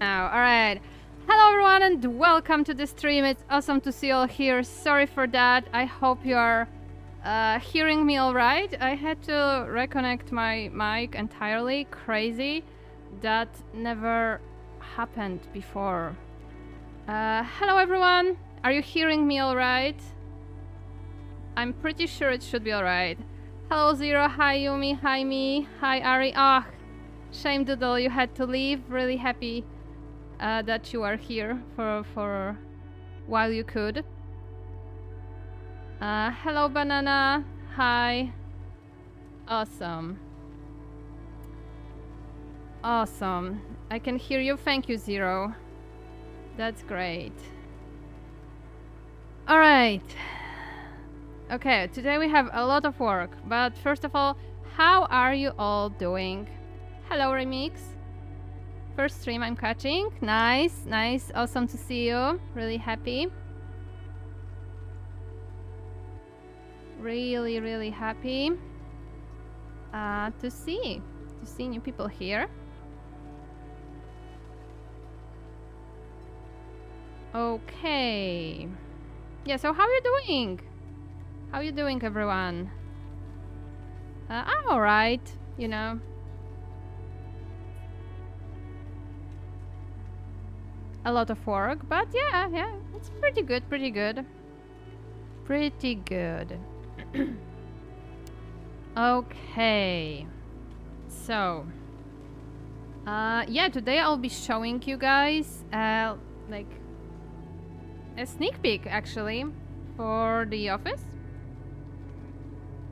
now. Alright. Hello everyone and welcome to the stream. It's awesome to see you all here. Sorry for that. I hope you are hearing me alright. I had to reconnect my mic entirely. Crazy. That never happened before. Hello everyone. Are you hearing me alright? I'm pretty sure it should be alright. Hello Zero. Hi Yumi. Hi me. Hi Ari. Ah, shame Doodle, you had to leave. Really happy that you are here for while you could. Hello Banana. Hi. Awesome. Awesome. I can hear you. Thank you, Zero. That's great. Alright. Okay, today we have a lot of work, but first of all, how are you all doing? Hello Remix. First stream I'm catching. Nice, nice, awesome to see you. Really happy. Really, really happy to see new people here. Okay. Yeah, so how are you doing? How are you doing, everyone? I'm alright, you know. A lot of work, but yeah, it's pretty good, pretty good. Pretty good. Okay. So, yeah, today I'll be showing you guys, like, a sneak peek, actually, for The Office.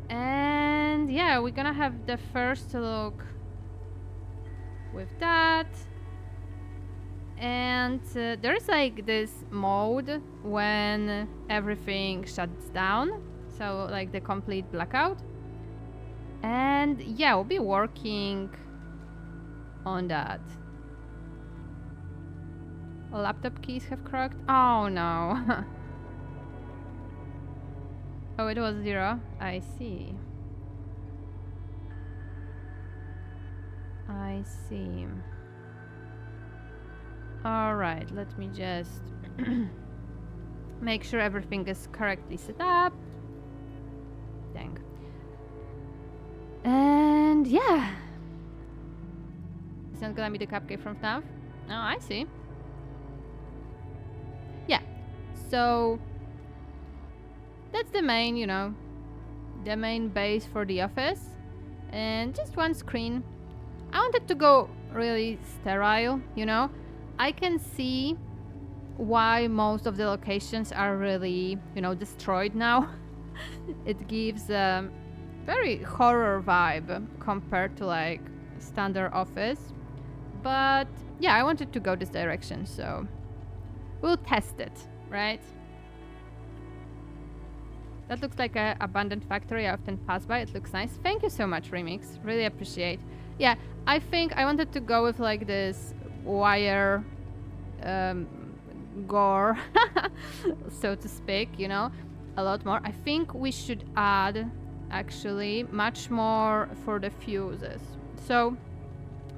And yeah, we're gonna have the first look with that. And there's like this mode when everything shuts down, so like the complete blackout. And yeah, we'll be working on that. Laptop keys have cracked. Oh no. Oh, it was 0. I see. I see. Alright, let me just make sure everything is correctly set up. Dang. And yeah. It's not gonna be the cupcake from FNAF. Oh, I see. Yeah. So that's the main, you know, the main base for The Office. And just one screen. I wanted to go really sterile, you know. I can see why most of the locations are really, you know, destroyed now. It gives a very horror vibe compared to like standard Office. But yeah, I wanted to go this direction, so we'll test it, right? That looks like an abandoned factory I often pass by. It looks nice. Thank you so much, Remix. Really appreciate. Yeah, I think I wanted to go with like this wire gore, so to speak, you know, a lot more. I think we should add actually much more for the fuses. So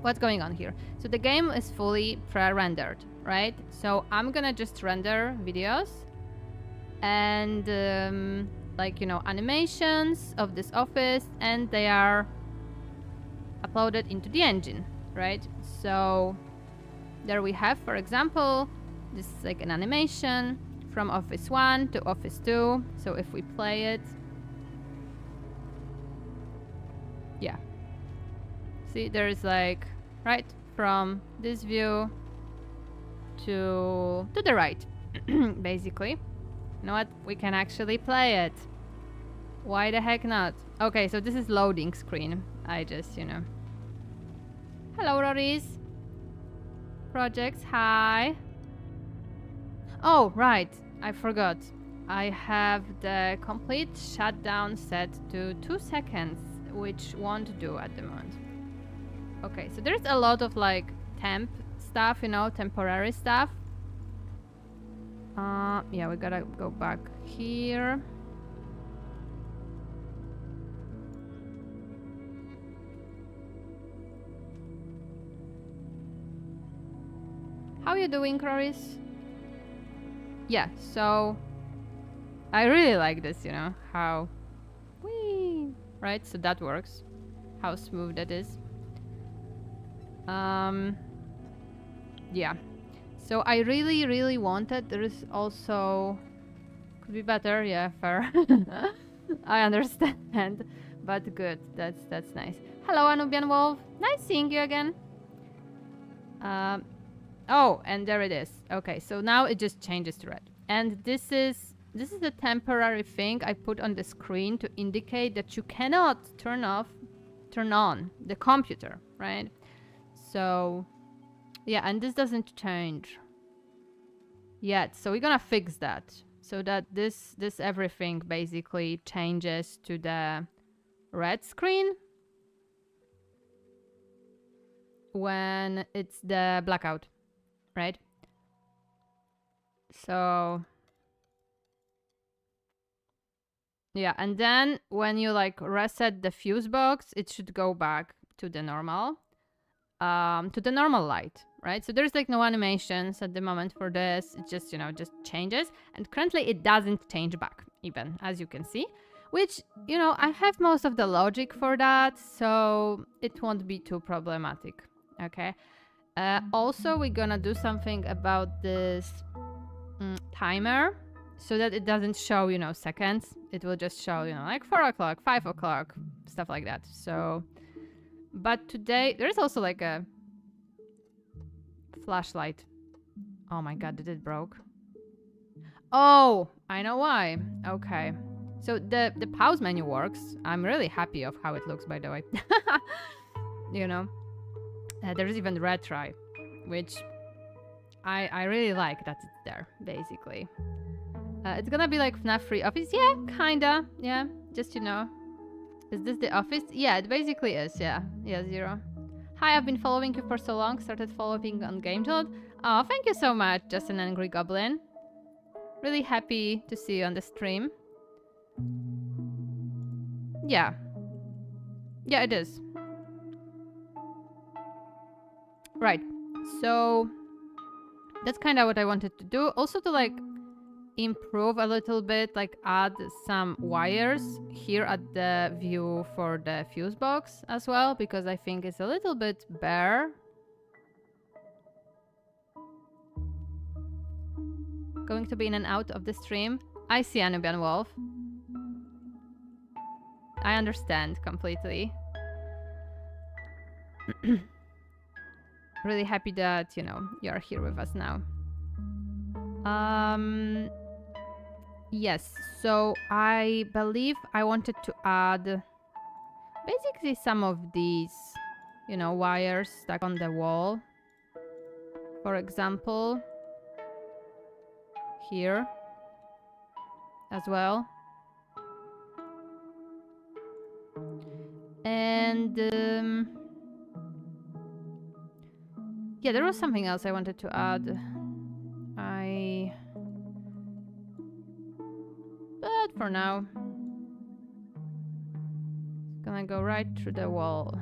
what's going on here? So the game is fully pre-rendered, right? So I'm gonna just render videos and like, you know, animations of this office, and they are uploaded into the engine, right? So there we have, for example, this is like an animation from Office 1 to Office 2. So if we play it, yeah, see, there is like, right, from this view to the right, basically. You know what? We can actually play it. Why the heck not? Okay, so this is loading screen. I just, you know. Hello, Roris. Projects, hi. Oh, right. I forgot. I have the complete shutdown set to 2 seconds, which won't do at the moment. Okay, so there's a lot of like temp stuff, you know, temporary stuff. Yeah, we gotta go back here. How you doing, Clarice? Yeah, so I really like this, you know, how whee, right? So that works. How smooth that is. Yeah. So I really wanted, there is also, could be better, yeah, fair. I understand, but good, that's nice. Hello, Anubian Wolf, nice seeing you again. Oh, and there it is. Okay, so now it just changes to red. And this is a temporary thing I put on the screen to indicate that you cannot turn on the computer, right? So yeah, and this doesn't change yet. So we're gonna fix that so that this everything basically changes to the red screen when it's the blackout, right? So yeah, and then when you like reset the fuse box, it should go back to the normal light, right? So there's like no animations at the moment for this. It just, you know, just changes. And currently it doesn't change back even, as you can see, which, you know, I have most of the logic for that, so it won't be too problematic, okay? Also, we're gonna do something about this timer so that it doesn't show, you know, seconds. It will just show, you know, like 4 o'clock, 5 o'clock, stuff like that. So, but today, there's also like a flashlight. Oh my god, did it broke? Oh, I know why. Okay. So the pause menu works. I'm really happy of how it looks, by the way. You know, there's even retry, which I really like that it's there, basically. It's gonna be like FNAF free office. Yeah, kinda. Yeah, just, you know. Is this the office? Yeah, it basically is. Yeah, yeah, Zero. Hi, I've been following you for so long. Started following on GameToad. Oh, thank you so much, Just an Angry Goblin. Really happy to see you on the stream. Yeah. Yeah, it is. Right. So that's kind of what I wanted to do. Also to like improve a little bit, like add some wires here at the view for the fuse box as well, because I think it's a little bit bare. Going to be in and out of the stream. I see, Anubian Wolf. I understand completely. Really happy that, you know, you're here with us now. Yes, so I believe I wanted to add basically some of these, you know, wires stuck on the wall. For example, here as well. And yeah, there was something else I wanted to add. But for now, it's gonna go right through the wall.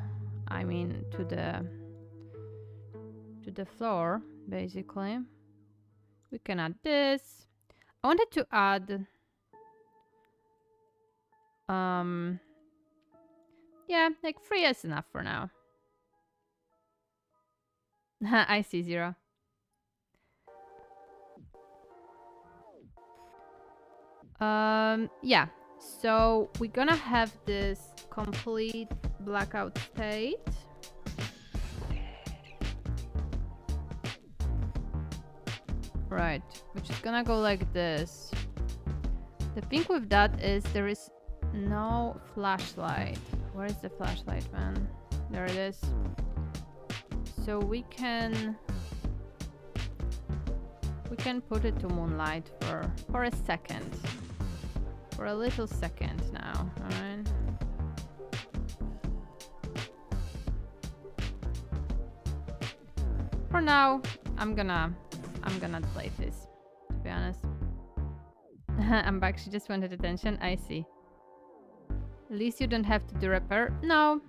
I mean, to the floor, basically. We can add this. I wanted to add yeah, like 3 is enough for now. I see, Zero. Yeah, so we're gonna have this complete blackout state. Right, which is gonna go like this. The thing with that is there is no flashlight. Where is the flashlight, man? There it is. So we can put it to moonlight for a second. For a little second now, alright? For now, I'm gonna delete this, to be honest. I'm back, she just wanted attention, I see. At least you don't have to do repair. No.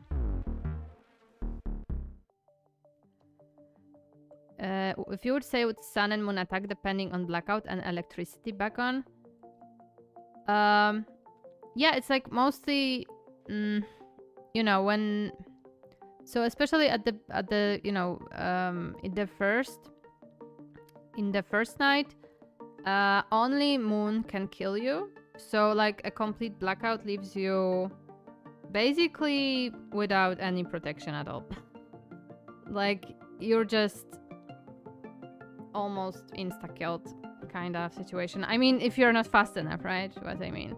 if you would say with sun and moon attack depending on blackout and electricity back on. Yeah, it's like mostly, you know, when, so especially at the you know, in the first night, only moon can kill you. So like a complete blackout leaves you basically without any protection at all. Like you're just almost insta-killed kind of situation. I mean, if you're not fast enough, right? What I mean.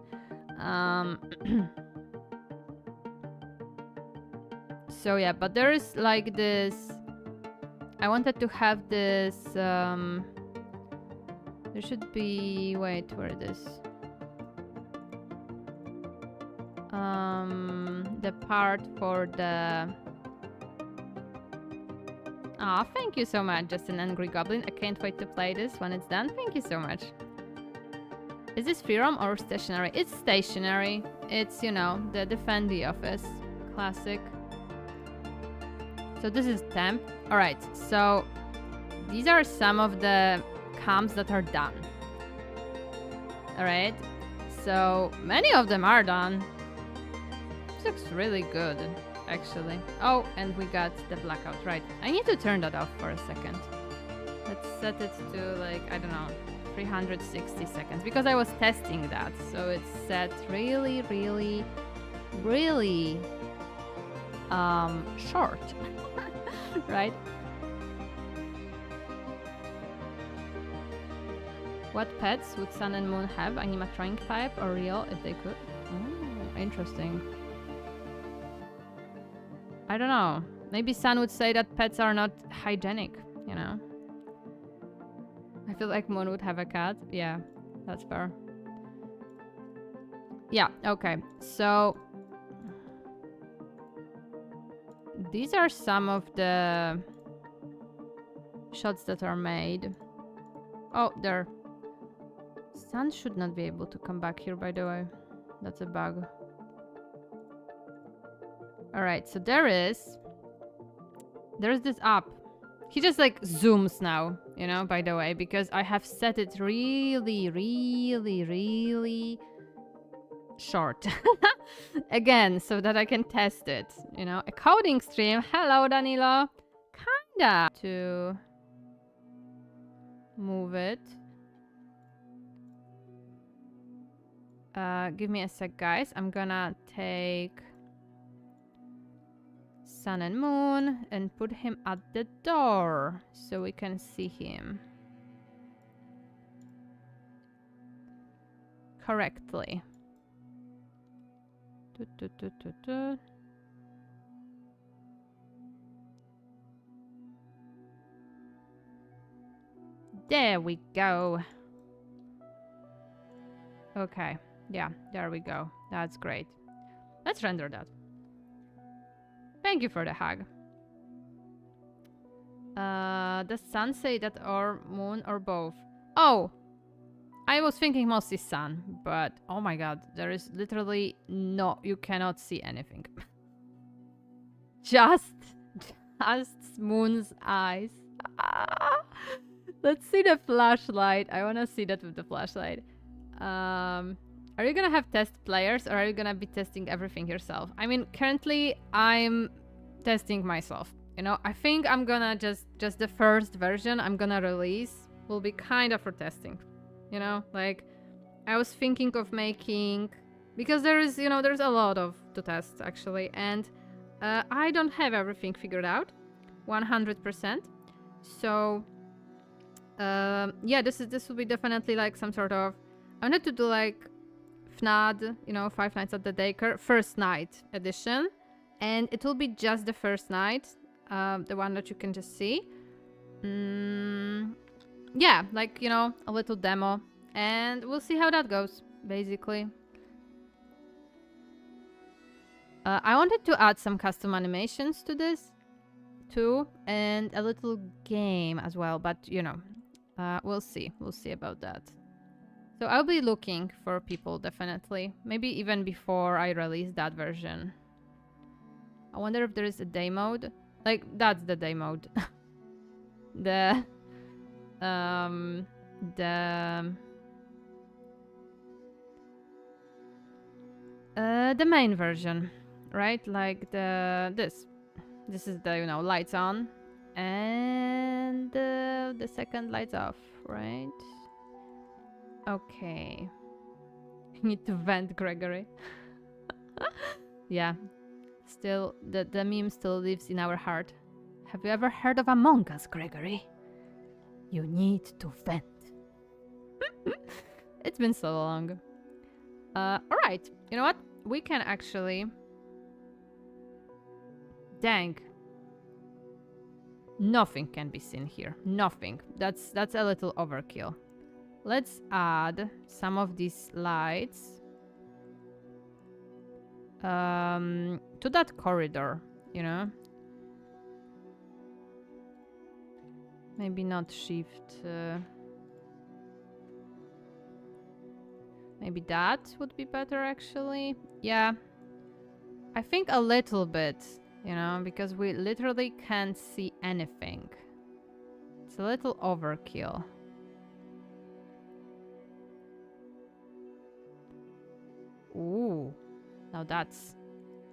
So yeah, but there is like this, I wanted to have this, there should be, wait, where it is? The part for the, ah, thank you so much, just an angry goblin. I can't wait to play this when it's done. Thank you so much. Is this free roam or stationary? It's stationary. It's, you know, the defend the office. Classic. So this is temp. Alright, so these are some of the comms that are done. Alright, so many of them are done. This looks really good, actually. Oh, and we got the blackout, right. I need to turn that off for a second. Let's set it to, like, I don't know, 360 seconds. Because I was testing that, so it's set really, really, really short. Right? What pets would Sun and Moon have? Animatronic type or real if they could? Oh, interesting. I don't know. Maybe Sun would say that pets are not hygienic, you know? I feel like Moon would have a cat. Yeah, that's fair. Yeah, okay. So these are some of the shots that are made. Oh, there. Sun should not be able to come back here, by the way. That's a bug. Alright, so there's this up. He just like zooms now, you know, by the way, because I have set it really, really, really short. Again, so that I can test it, you know. A coding stream. Hello, Danilo. Kinda. To move it. Give me a sec, guys. I'm gonna take Sun and Moon and put him at the door so we can see him correctly. There we go. Okay, yeah, there we go. That's great. Let's render that. Thank you for the hug. Does Sun say that or Moon or both? Oh, I was thinking mostly Sun, but oh my god, there is literally no, you cannot see anything. just Moon's eyes. Let's see the flashlight. I want to see that with the flashlight. Are you gonna have test players or are you gonna be testing everything yourself? I mean, currently I'm testing myself. You know, I think I'm gonna just the first version I'm gonna release will be kind of for testing. You know, like I was thinking of making, because there is, you know, there's a lot of to test actually, and I don't have everything figured out 100%. So yeah, this will be definitely like some sort of, I wanted to do like FNAF, you know, Five Nights at the Daycare first night edition, and it will be just the first night, the one that you can just see. Yeah, like, you know, a little demo, and we'll see how that goes, basically. I wanted to add some custom animations to this too, and a little game as well, but you know, we'll see about that. So I'll be looking for people, definitely, maybe even before I release that version. I wonder if there is a day mode. Like, that's the day mode. the the the main version, right? Like this is the, you know, lights on, and the second lights off, right? Okay. Need to vent, Gregory. Yeah. Still, the meme still lives in our heart. Have you ever heard of Among Us, Gregory? You need to vent. It's been so long. Alright. You know what? We can actually... Dang. Nothing can be seen here. Nothing. That's a little overkill. Let's add some of these lights to that corridor, you know? Maybe not shift. Maybe that would be better, actually. Yeah. I think a little bit, you know, because we literally can't see anything. It's a little overkill. Ooh. Now that's...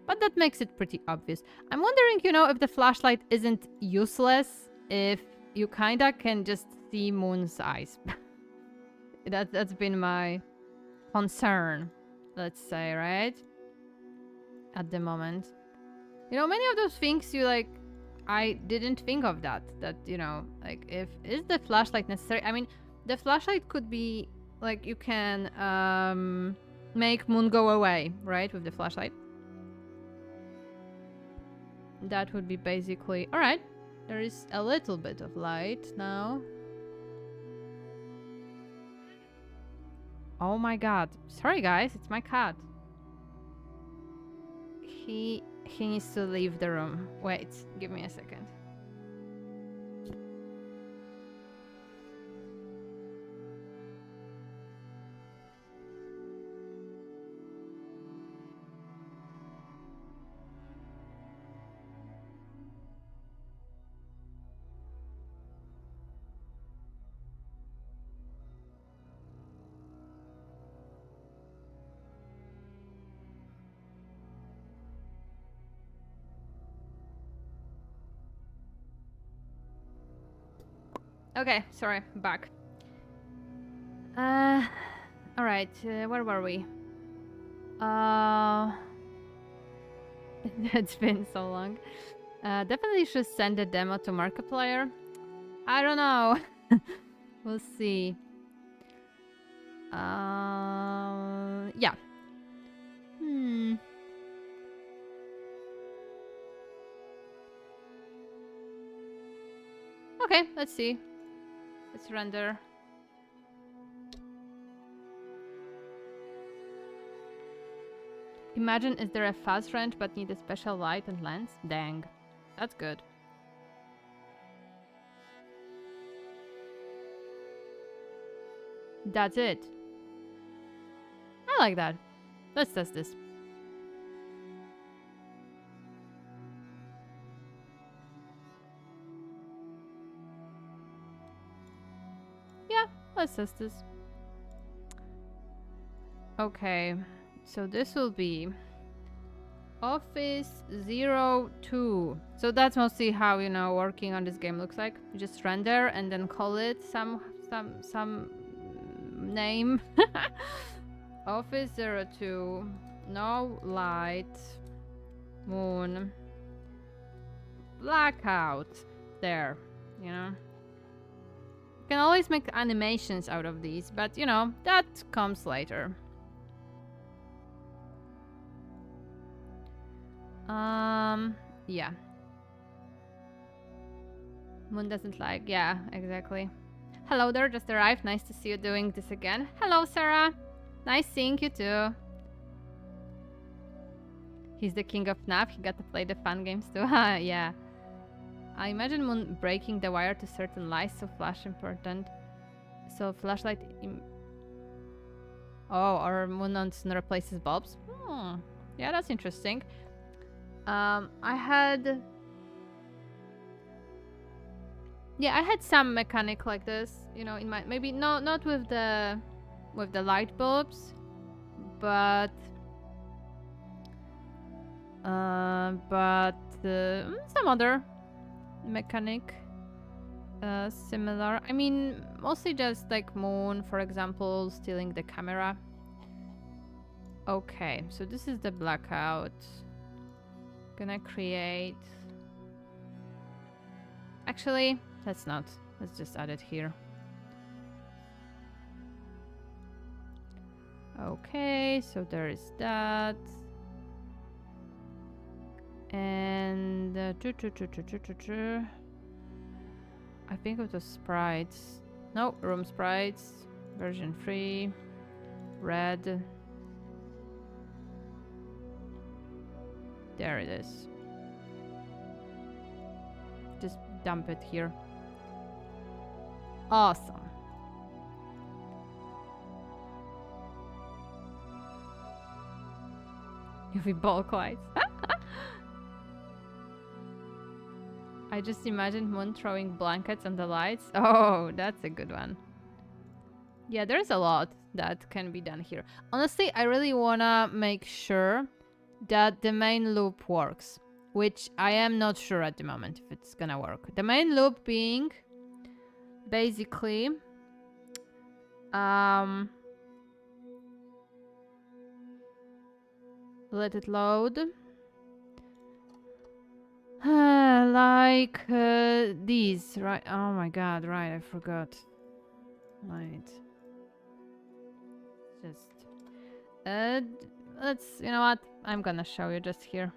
But that makes it pretty obvious. I'm wondering, you know, if the flashlight isn't useless if you kinda can just see Moon's eyes. That's been my concern, let's say, right? At the moment. You know, many of those things you like... I didn't think of that. That, you know, like, is the flashlight necessary? I mean, the flashlight could be... Like, you can, make Moon go away, right? With the flashlight. That would be basically... Alright. There is a little bit of light now. Oh my god. Sorry guys, it's my cat. He needs to leave the room. Wait, give me a second. Okay, sorry, back. Alright, where were we? It's been so long. Definitely should send the demo to Markiplier. I don't know. We'll see. Yeah. Okay, let's see. Let's render. Imagine, is there a fast range but need a special light and lens? Dang. That's good. That's it. I like that. Let's test this. Yeah, let's test this. Okay, so this will be Office 02. So that's mostly how, you know, working on this game looks like. You just render and then call it some name. Office 02. No light. Moon. Blackout. There, you know. You can always make animations out of these, but you know, that comes later. Yeah. Moon doesn't like, yeah, exactly. Hello there, just arrived. Nice to see you doing this again. Hello, Sarah. Nice seeing you too. He's the king of FNAF. He got to play the fun games too. Yeah. I imagine Moon breaking the wire to certain lights, so flash important. So flashlight... Oh, or Moon replaces bulbs? Yeah, that's interesting. I had... Yeah, I had some mechanic like this, you know, in my maybe not with the light bulbs, but some other mechanic similar. I mean, mostly just like Moon, for example, stealing the camera. Okay, so this is the blackout. Gonna create... Actually, let's not. Let's just add it here. Okay, so there is that. And... I think it was sprites. No, room sprites. Version 3. Red. There it is. Just dump it here. Awesome. UV bulk lights. I just imagined Moon throwing blankets on the lights. Oh, that's a good one. Yeah, there's a lot that can be done here. Honestly, I really wanna make sure that the main loop works, which I am not sure at the moment if it's gonna work. The main loop being basically let it load. Like these, right? Oh my god, right, I forgot. Right. Just let's, you know what? I'm gonna show you just here.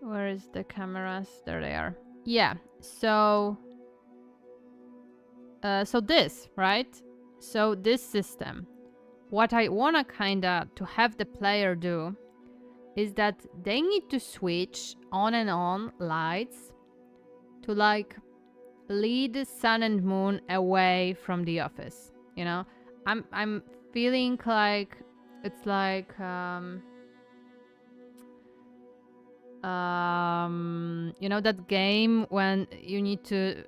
Where is the cameras? There they are. Yeah, so this, right? So this system, what I wanna kinda to have the player do is that they need to switch on and on lights to like lead Sun and Moon away from the office. You know, I'm feeling like it's like you know that game when you need to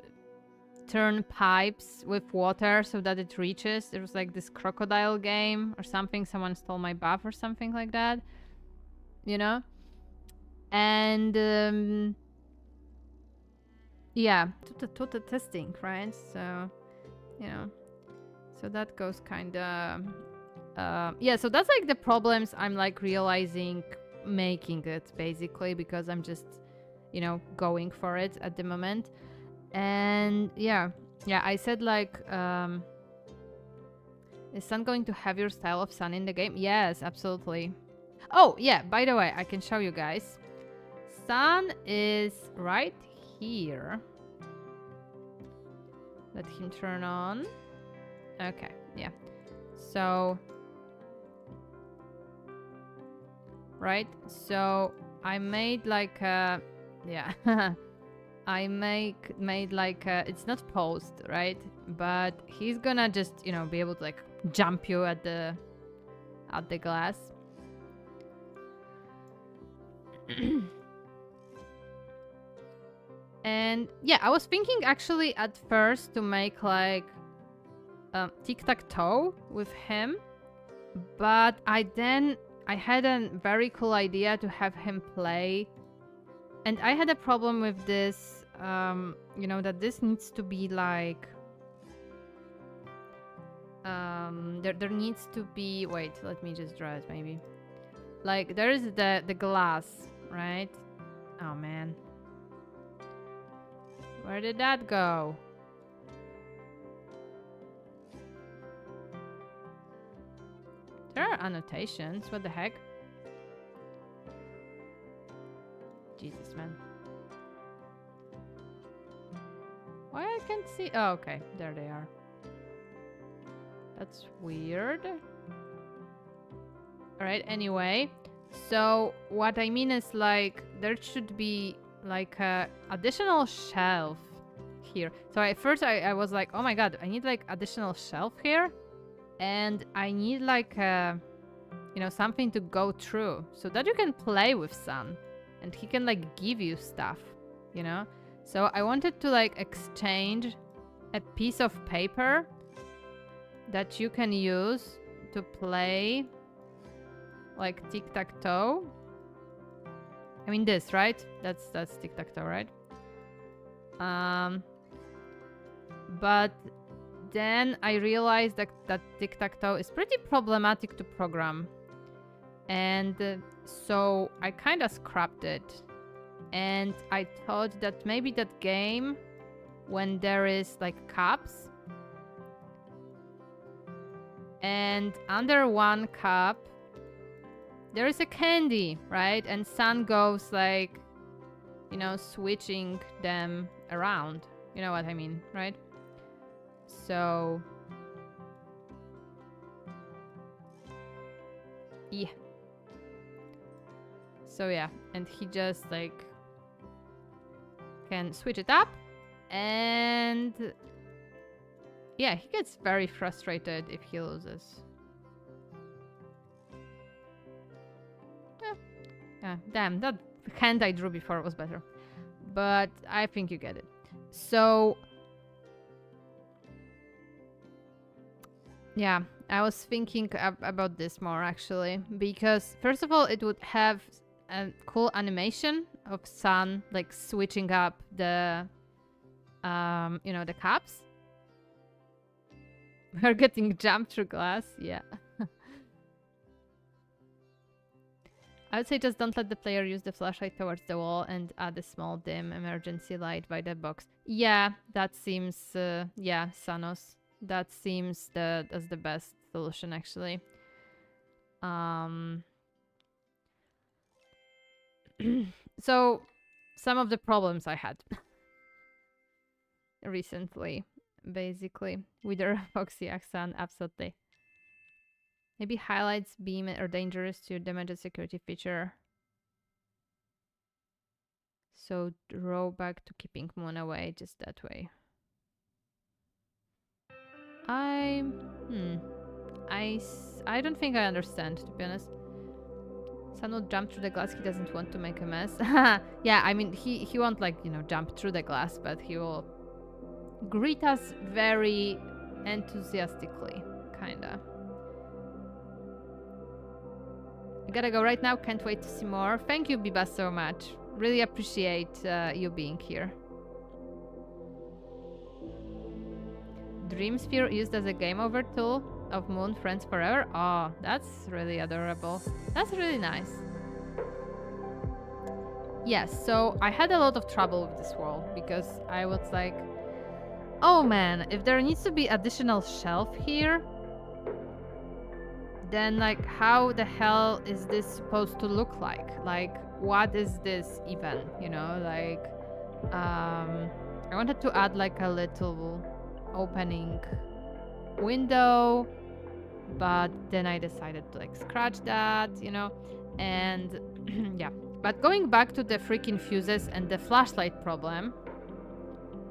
turn pipes with water so that it reaches. There was like this crocodile game or something. Someone stole my buff or something like that. You know, and yeah, to the testing, right? So, you know, so that goes kind of yeah. So that's like the problems I'm like realizing making it basically, because I'm just, you know, going for it at the moment. And yeah, I said like is Sun going to have your style of Sun in the game? Yes, absolutely. Oh, yeah, by the way, I can show you guys. Sun is right here. Let him turn on. Okay, yeah. So... Right, so I made like a... Yeah. I made like a... It's not paused, right? But he's gonna just, you know, be able to like jump you at the glass. And yeah, I was thinking actually at first to make like tic-tac-toe with him, but I had a very cool idea to have him play, and I had a problem with this, you know, that this needs to be like there needs to be, wait, let me just draw it maybe. Like there is the glass, right? Oh man. Where did that go? There are annotations. What the heck? Jesus, man. Why I can't see? Oh, okay. There they are. That's weird. Alright, anyway. So, what I mean is, like, there should be, like, a additional shelf here. So, at first, I was like, oh my god, I need, like, additional shelf here. And I need, like, you know, something to go through. So that you can play with Sun. And he can, like, give you stuff, you know? So I wanted to like exchange a piece of paper that you can use to play like tic-tac-toe. I mean this, right? That's tic-tac-toe, right? But then I realized that tic-tac-toe is pretty problematic to program. And so I kind of scrapped it. And I thought that maybe that game, when there is like cups, and under one cup there is a candy, right? And Sun goes like, you know, switching them around. You know what I mean, right? So yeah. So yeah, and he just like can switch it up, and yeah, he gets very frustrated if he loses. Yeah, damn, that hand I drew before was better. But I think you get it. So yeah, I was thinking about this more actually, because first of all, it would have a cool animation of Sun like switching up the you know, the cups. We're getting jumped through glass, yeah. I would say just don't let the player use the flashlight towards the wall and add a small dim emergency light by the box. Yeah, that seems yeah, Sanos. That seems that's the best solution actually. So some of the problems I had recently, basically, with the Foxy accent, absolutely. Maybe highlights, beam, or dangerous to damage a security feature. So row back to keeping Moon away, just that way. I don't think I understand, to be honest. Sun will jump through the glass. He doesn't want to make a mess. Yeah, I mean, he won't like, you know, jump through the glass, but he will greet us very enthusiastically, kinda. I gotta go right now. Can't wait to see more. Thank you, Biba, so much. Really appreciate you being here. Dream Sphere used as a game over tool of Moon Friends Forever. Oh, that's really adorable. That's really nice. Yes, so I had a lot of trouble with this wall because I was like, oh man, if there needs to be additional shelf here, then like how the hell is this supposed to look like? Like, what is this even, you know? Like, I wanted to add like a little opening window, but then I decided to like scratch that, you know? And yeah, but going back to the freaking fuses and the flashlight problem,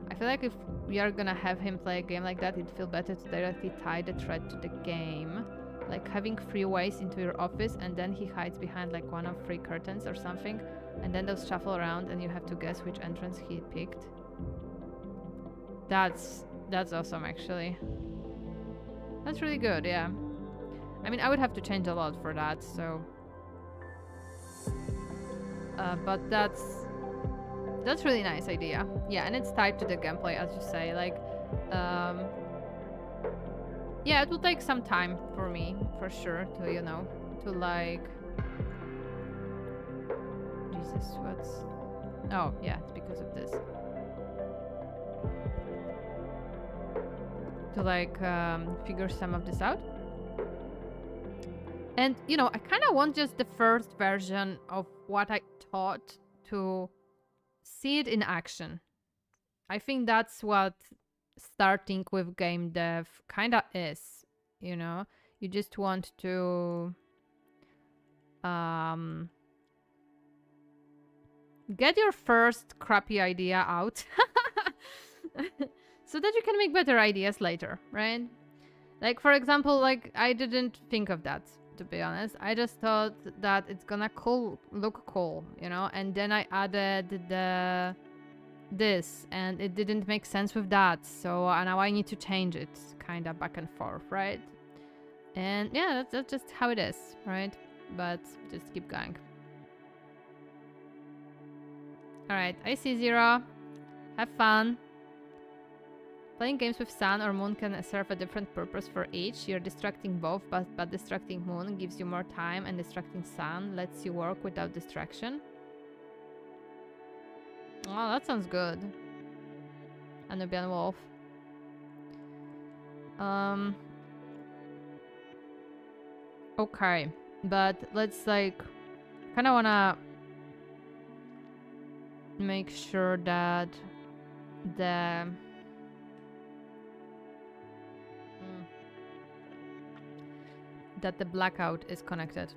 I feel like if we are gonna have him play a game like that, it'd feel better to directly tie the thread to the game. Like having 3 ways into your office, and then he hides behind like one of 3 curtains or something, and then they'll shuffle around and you have to guess which entrance he picked. That's awesome actually. That's really good, yeah. I mean, I would have to change a lot for that, so but that's really nice idea. Yeah, and it's tied to the gameplay, as you say. Like, yeah, it will take some time for me, for sure, to, you know, to like... Jesus, what's... Oh, yeah, it's because of this. To like, figure some of this out. And, you know, I kind of want just the first version of what I taught to see it in action. I think that's what starting with game dev kind of is, you know? You just want to get your first crappy idea out so that you can make better ideas later, right? Like, for example, like, I didn't think of that, to be honest. I just thought that it's gonna look cool, you know? And then I added the this, and it didn't make sense with that, so now I need to change it kind of back and forth, right? And yeah, that's just how it is, right? But just keep going. Alright, I see Zero. Have fun. Playing games with Sun or Moon can serve a different purpose for each. You're distracting both, but distracting Moon gives you more time, and distracting Sun lets you work without distraction. Oh, that sounds good. A Nubian Wolf. Okay, but let's like kind of wanna make sure that the blackout is connected.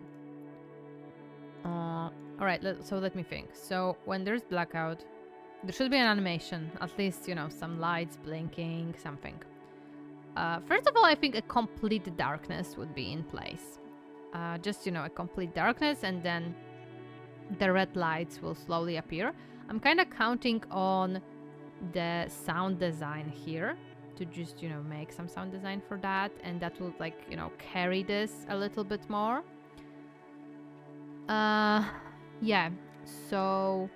All right, so let me think. So when there's blackout, there should be an animation, at least, you know, some lights blinking, something. First of all, I think a complete darkness would be in place. Just, you know, a complete darkness, and then the red lights will slowly appear. I'm kind of counting on the sound design here to just, you know, make some sound design for that, and that will, like, you know, carry this a little bit more. Yeah, so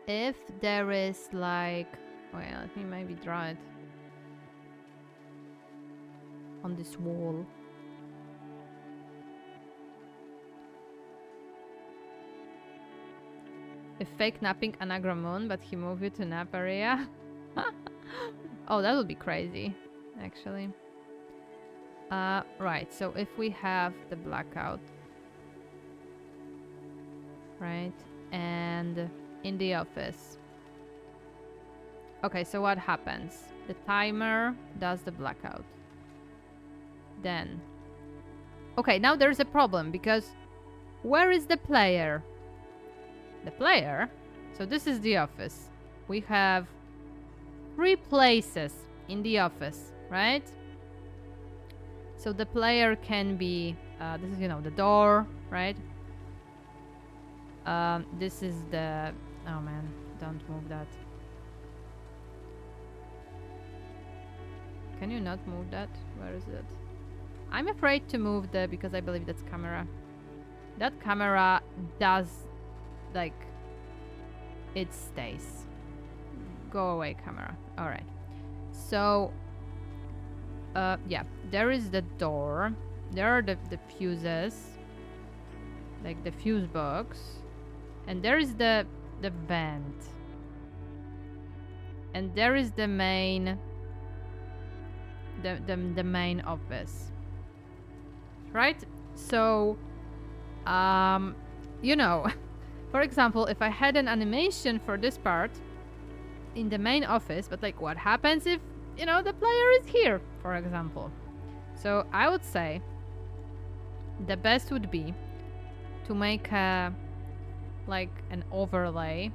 if there is like, well, let me maybe draw it on this wall. A fake napping anagram moon, but he moved you to nap area. Oh, that would be crazy, actually. Right, so if we have the blackout, right, and in the office. Okay, so what happens? The timer does the blackout. Then, okay, now there's a problem, because where is the player? The player, so this is the office. We have 3 places in the office, right? So the player can be, this is, you know, the door, right? This is the, oh man, don't move that. Can you not move that? Where is it? I'm afraid to move the, because I believe that's camera. That camera does, like, it stays. Go away, camera. All right. So, yeah, there is the door. There are the fuses, like the fuse box, and there is the vent, and there is the main, the main office, right? So, you know, for example, if I had an animation for this part in the main office, but like what happens if, you know, the player is here, for example? So I would say the best would be to make a, like, an overlay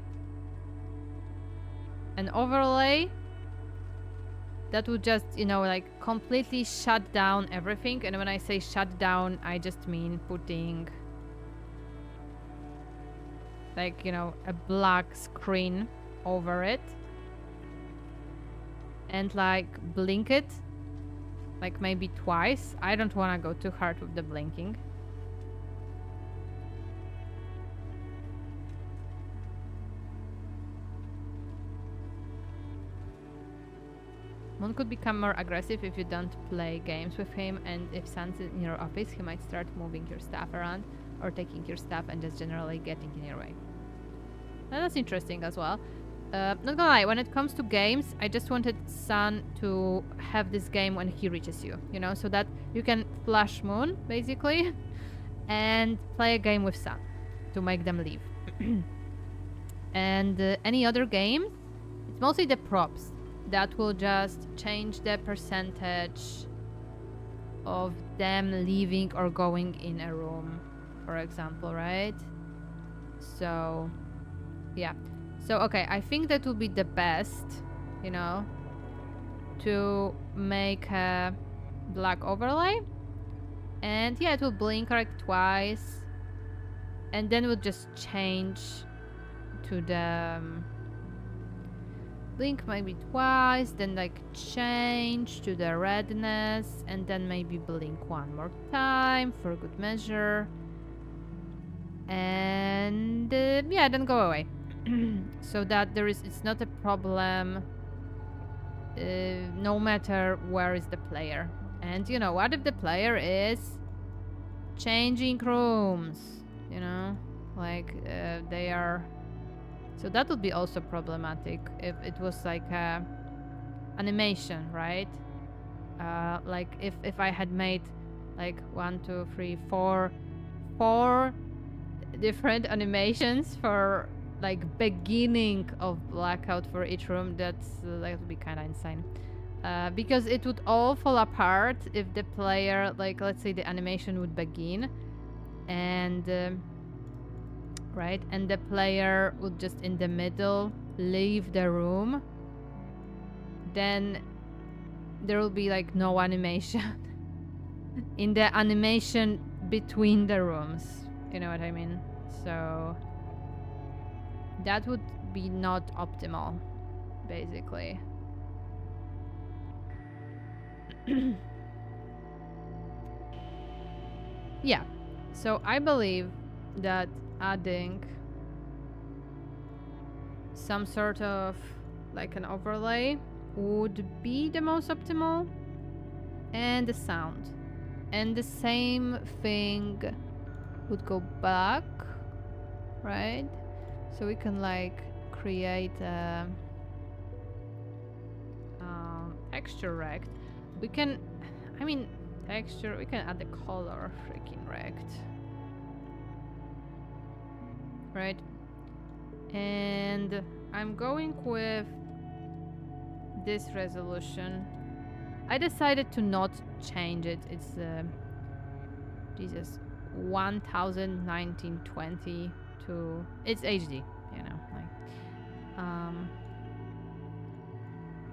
that would just, you know, like completely shut down everything. And when I say shut down, I just mean putting, like, you know, a black screen over it, and like blink it, like maybe twice. I don't want to go too hard with the blinking. Moon could become more aggressive if you don't play games with him, and if Sun's in your office, he might start moving your stuff around or taking your stuff and just generally getting in your way. Now, that's interesting as well. Not gonna lie, when it comes to games, I just wanted Sun to have this game when he reaches you, you know, so that you can flash Moon, basically, and play a game with Sun to make them leave. And any other game, it's mostly the props that will just change the percentage of them leaving or going in a room, for example, right? So, yeah. So, okay, I think that will be the best, you know, to make a black overlay. And yeah, it will blink like twice. And then we'll just change to the Blink maybe twice, then like change to the redness, and then maybe blink one more time for good measure. And yeah, then go away. So that it's not a problem no matter where is the player. And you know, what if the player is changing rooms? You know, like they are. So that would be also problematic if it was like a animation, right? Like if I had made like 1, 2, 3, 4 different animations for like beginning of blackout for each room, that would be kind of insane. Because it would all fall apart if the player, like let's say the animation would begin and right, and the player would just in the middle leave the room, then there will be like no animation in the animation between the rooms, you know what I mean? So that would be not optimal, basically. Yeah, so I believe that adding some sort of like an overlay would be the most optimal, and the sound, and the same thing would go back, right? So we can like create a texture rect. We can, I mean, texture, we can add the color freaking rect, right? And I'm going with this resolution. I decided to not change it. It's Jesus, 1920 to, it's HD, you know, like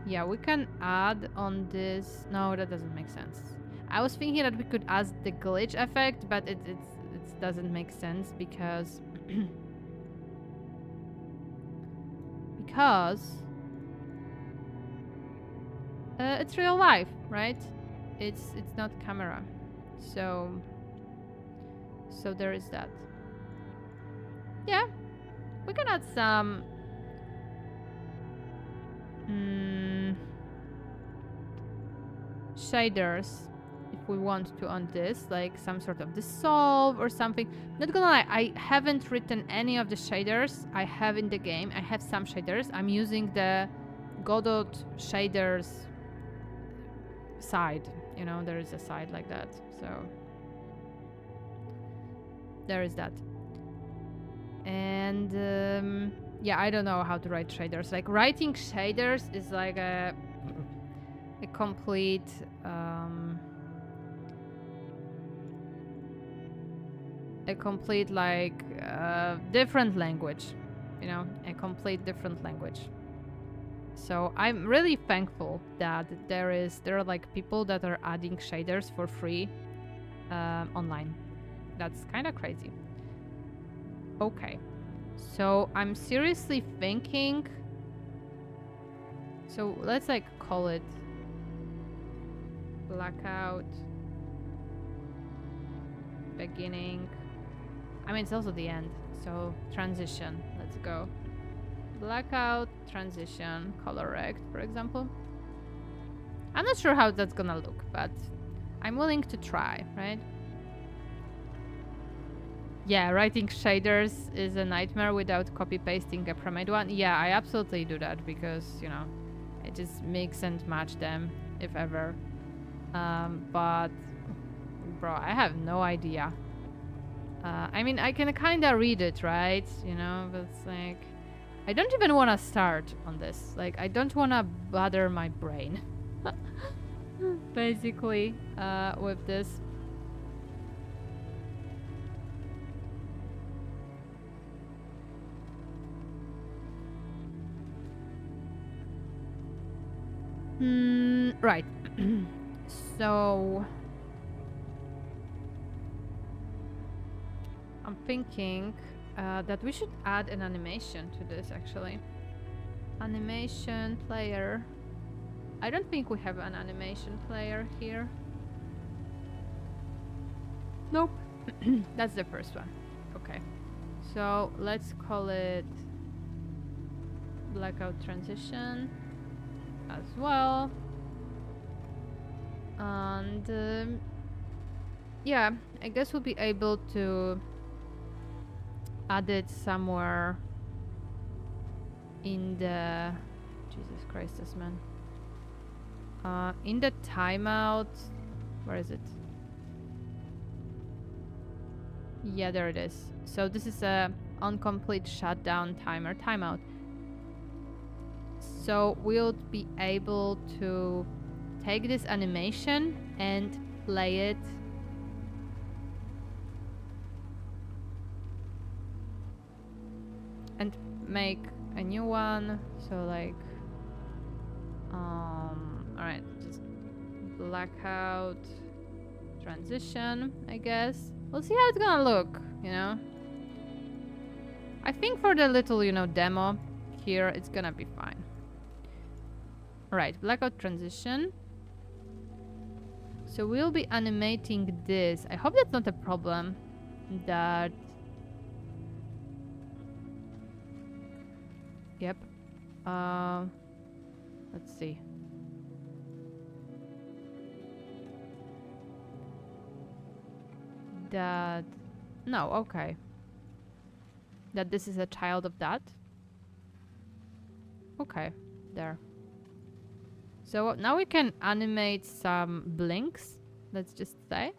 yeah, we can add on this. No, that doesn't make sense. I was thinking that we could add the glitch effect, but it doesn't make sense because it's real life, right? It's not camera, so there is that. Yeah, we can add some shaders if we want to on this, like some sort of dissolve or something. Not gonna lie, I haven't written any of the shaders I have in the game. I have some shaders. I'm using the Godot shaders side. You know, there is a side like that. So there is that. And yeah, I don't know how to write shaders. Like writing shaders is like a complete like different language, you know, a complete different language. So I'm really thankful that there are like people that are adding shaders for free online. That's kind of crazy. Okay, so I'm seriously thinking, so let's like call it blackout beginning. I mean, it's also the end, so transition. Let's go blackout transition color rect, for example. I'm not sure how that's gonna look, but I'm willing to try, right? Yeah, writing shaders is a nightmare without copy-pasting a pre-made one. Yeah, I absolutely do that because, you know, I just mix and match them, if ever. But, bro, I have no idea. I mean, I can kind of read it, right? You know, but it's like, I don't even want to start on this. Like, I don't want to bother my brain, basically, with this. Right. So I'm thinking that we should add an animation to this, actually. Animation player. I don't think we have an animation player here. Nope. That's the first one. Okay. So let's call it blackout transition as well. And yeah, I guess we'll be able to add it somewhere in the Jesus Christ, this man. In the timeout. Where is it? Yeah, there it is. So this is a on-complete shutdown timer timeout. So we'll be able to take this animation and play it and make a new one. So like alright, just blackout transition, I guess. We'll see how it's gonna look, you know. I think for the little, you know, demo here, it's gonna be fine. Alright, blackout transition. So we'll be animating this. I hope that's not a problem. That... Yep. Let's see. That... No, okay. That this is a child of that. Okay, there. So now we can animate some blinks, let's just say.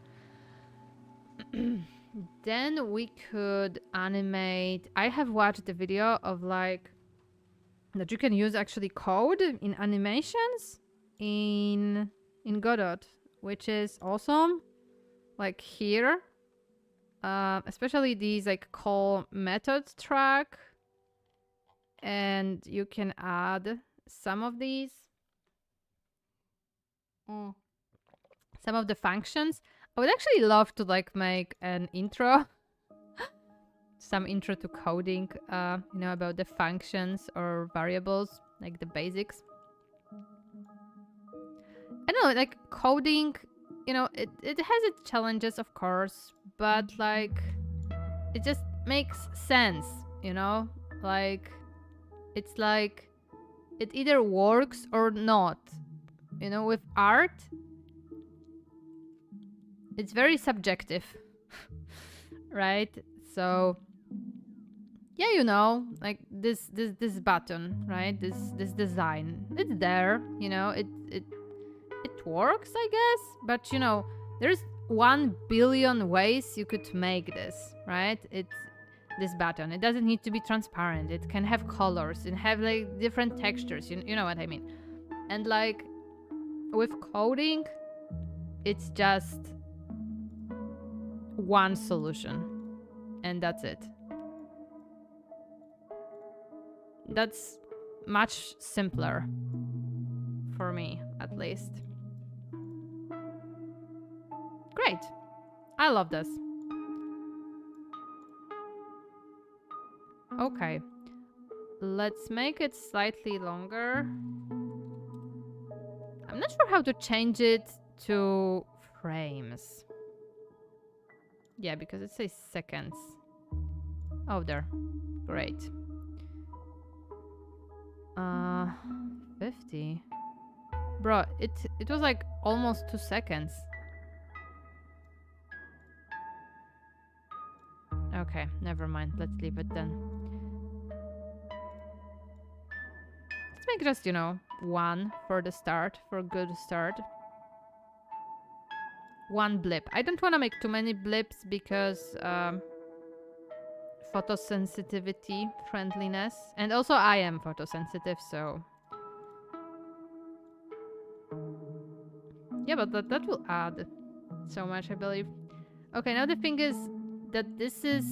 Then we could animate... I have watched the video of like... that you can use actually code in animations in Godot, which is awesome. Like here. Especially these like call methods track. And you can add some of these. Some of the functions. I would actually love to like make an intro. Some intro to coding, you know, about the functions or variables, like the basics. I know, like coding, you know, it has its challenges, of course, but like it just makes sense, you know? Like it's like it either works or not. You know, with art, it's very subjective, right? So yeah, you know, like this button, right? This design, it's there, you know, it works, I guess, but you know, there's 1 billion ways you could make this, right? It's this button. It doesn't need to be transparent. It can have colors and have like different textures. You know what I mean? And like with coding, it's just one solution, and that's it. That's much simpler for me, at least. Great. I love this. Okay. Let's make it slightly longer. I'm not sure how to change it to frames. Yeah, because it says seconds. Oh, there. Great. 50. Bro, it was like almost 2 seconds. Okay, never mind. Let's leave it then. Let's make just, you know, 1 for the start, for a good start. 1 blip. I don't want to make too many blips because photosensitivity, friendliness, and also I am photosensitive, so yeah, but that will add so much, I believe. Okay, now the thing is that this is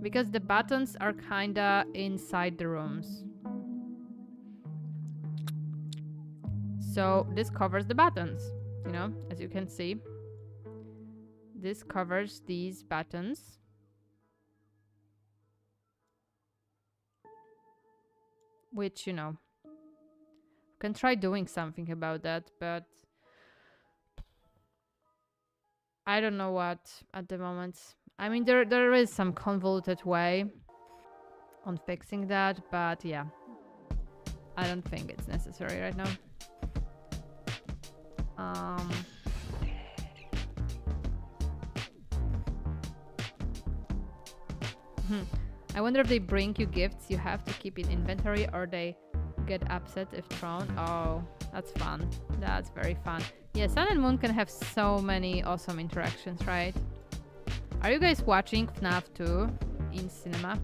because the buttons are kinda inside the rooms. So this covers the buttons, you know, as you can see. This covers these buttons. Which, you know, can try doing something about that, but I don't know what at the moment. I mean, there is some convoluted way on fixing that, but yeah, I don't think it's necessary right now. I wonder if they bring you gifts you have to keep in inventory, or they get upset if thrown. Oh, that's fun. That's very fun. Yeah, Sun and Moon can have so many awesome interactions, right? Are you guys watching FNAF 2 in cinema?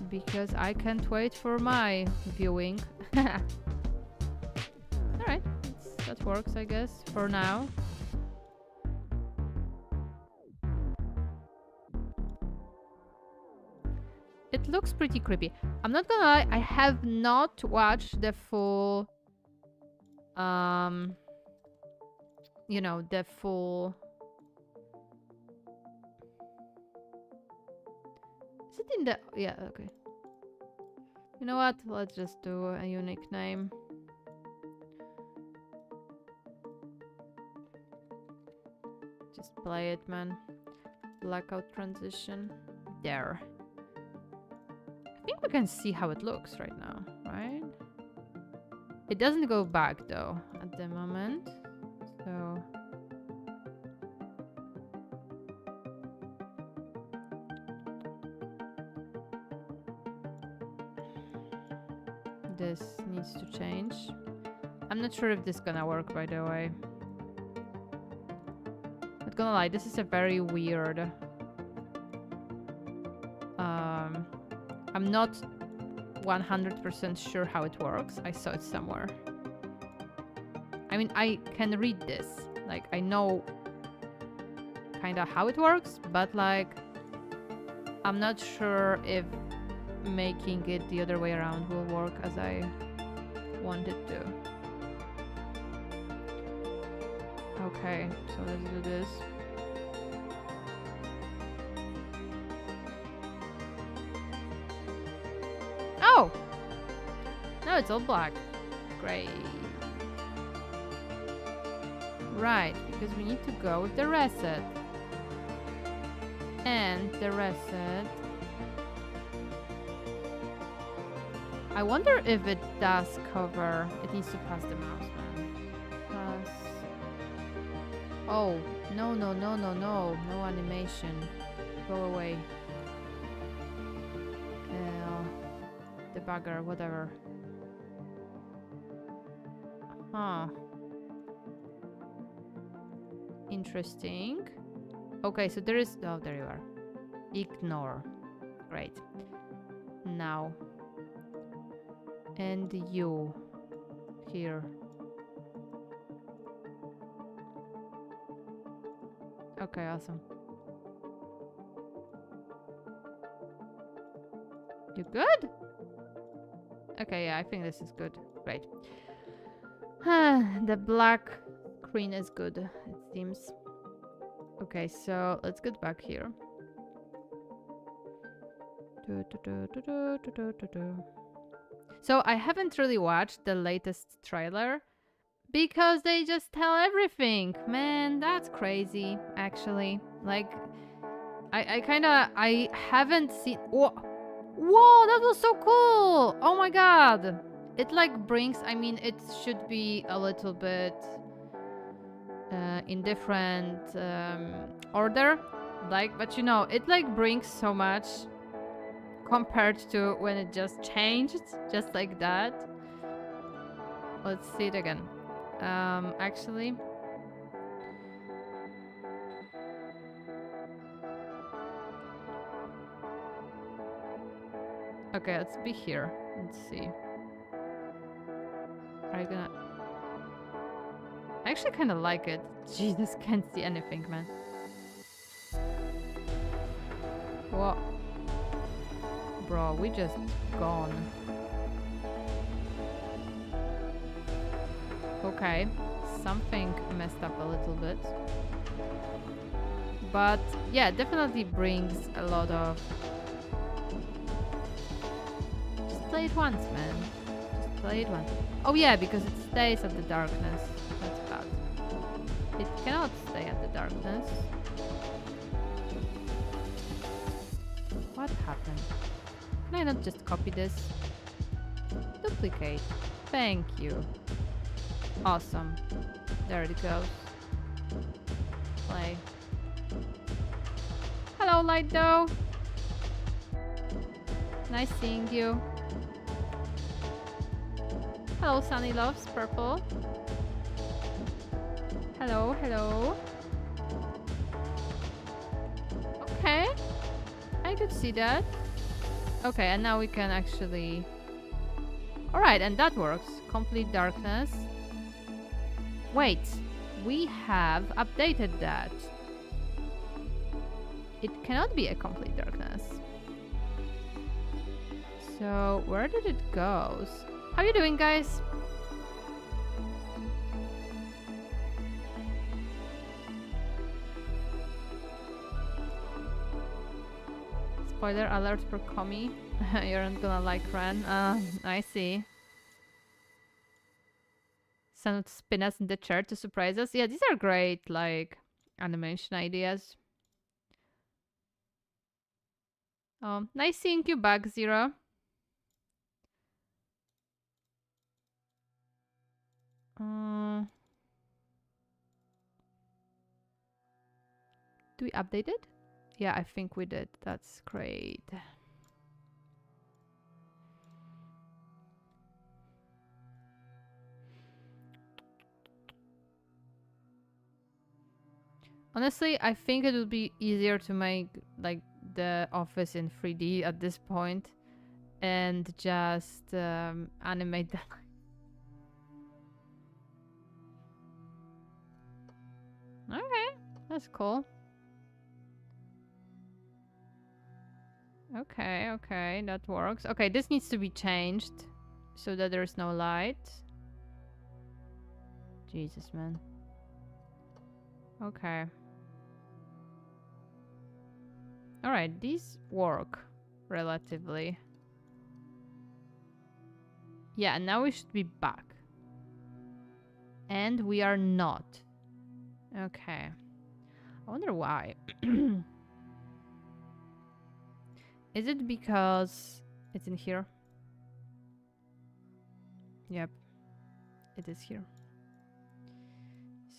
Because I can't wait for my viewing. Alright, that works, I guess, for now. It looks pretty creepy. I'm not gonna lie, I have not watched the full... you know, the full... Is it in the... Yeah, okay. You know what? Let's just do a unique name. Just play it, man. Blackout transition. There. I think we can see how it looks right now, right? It doesn't go back, though, at the moment. So... this needs to change. I'm not sure if this is gonna work, by the way. Not gonna lie, this is a very weird... I'm not 100% sure how it works. I saw it somewhere. I mean, I can read this. Like, I know kinda how it works, but like, I'm not sure if making it the other way around will work as I want it to. Okay, so let's do this. Oh! No, it's all black. Great. Right, because we need to go with the reset. And the reset... I wonder if it does cover... It needs to pass the mouse, man. Pass... Oh, no, no, no, no, no. No animation. Go away. Debugger, whatever. Huh. Interesting. Okay, so there is... Oh, there you are. Ignore. Great. Now... And you here. Okay, awesome. You good? Okay, yeah, I think this is good. Great. The black screen is good, it seems. Okay, so let's get back here. So I haven't really watched the latest trailer because they just tell everything. Man, that's crazy, actually. Like, I haven't seen... Whoa, that was so cool! Oh my god! It like brings... I mean, it should be a little bit in different order. Like, but you know, it like brings so much compared to when it just changed, just like that. Let's see it again. Actually... Okay, let's be here. Let's see. Are you gonna... I actually kind of like it. Jesus, can't see anything, man. What? Bro, we just gone. Okay, something messed up a little bit. But yeah, definitely brings a lot of... Just play it once, man. Just play it once. Oh yeah, because it stays at the darkness. That's bad. It cannot stay at the darkness. What happened? Can I not just copy this? Duplicate. Thank you. Awesome. There it goes. Play. Hello, Light Doe. Nice seeing you. Hello, Sunny Loves Purple. Hello, hello. Okay. I could see that. Okay, and now we can actually... Alright, and that works. Complete darkness. Wait, we have updated that. It cannot be a complete darkness. So, where did it go? How you doing, guys? Spoiler alert for Komi. You're not gonna like Ren. I see. Some spin us in the chair to surprise us. Yeah, these are great, like, animation ideas. Nice seeing you back, Zero. Do we update it? Yeah, I think we did. That's great. Honestly, I think it would be easier to make like the office in 3D at this point and just animate that. Okay, that's cool. Okay, okay, that works. Okay, this needs to be changed so that there's no light. Jesus, man. Okay. Alright, these work relatively. Yeah, now we should be back. And we are not. Okay. I wonder why. Is it because it's in here? Yep. It is here.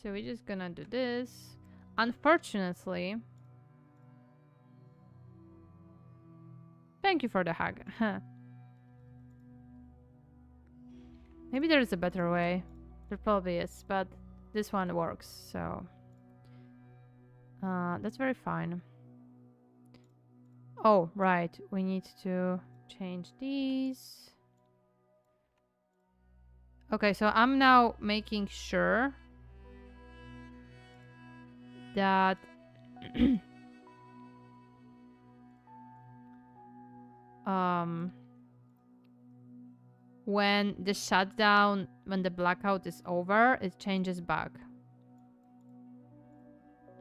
So we're just gonna do this. Unfortunately... Thank you for the hug. Maybe there's a better way. There probably is, but this one works, so... that's very fine. Oh, right. We need to change these. Okay, so I'm now making sure that when the shutdown, when the blackout is over, it changes back.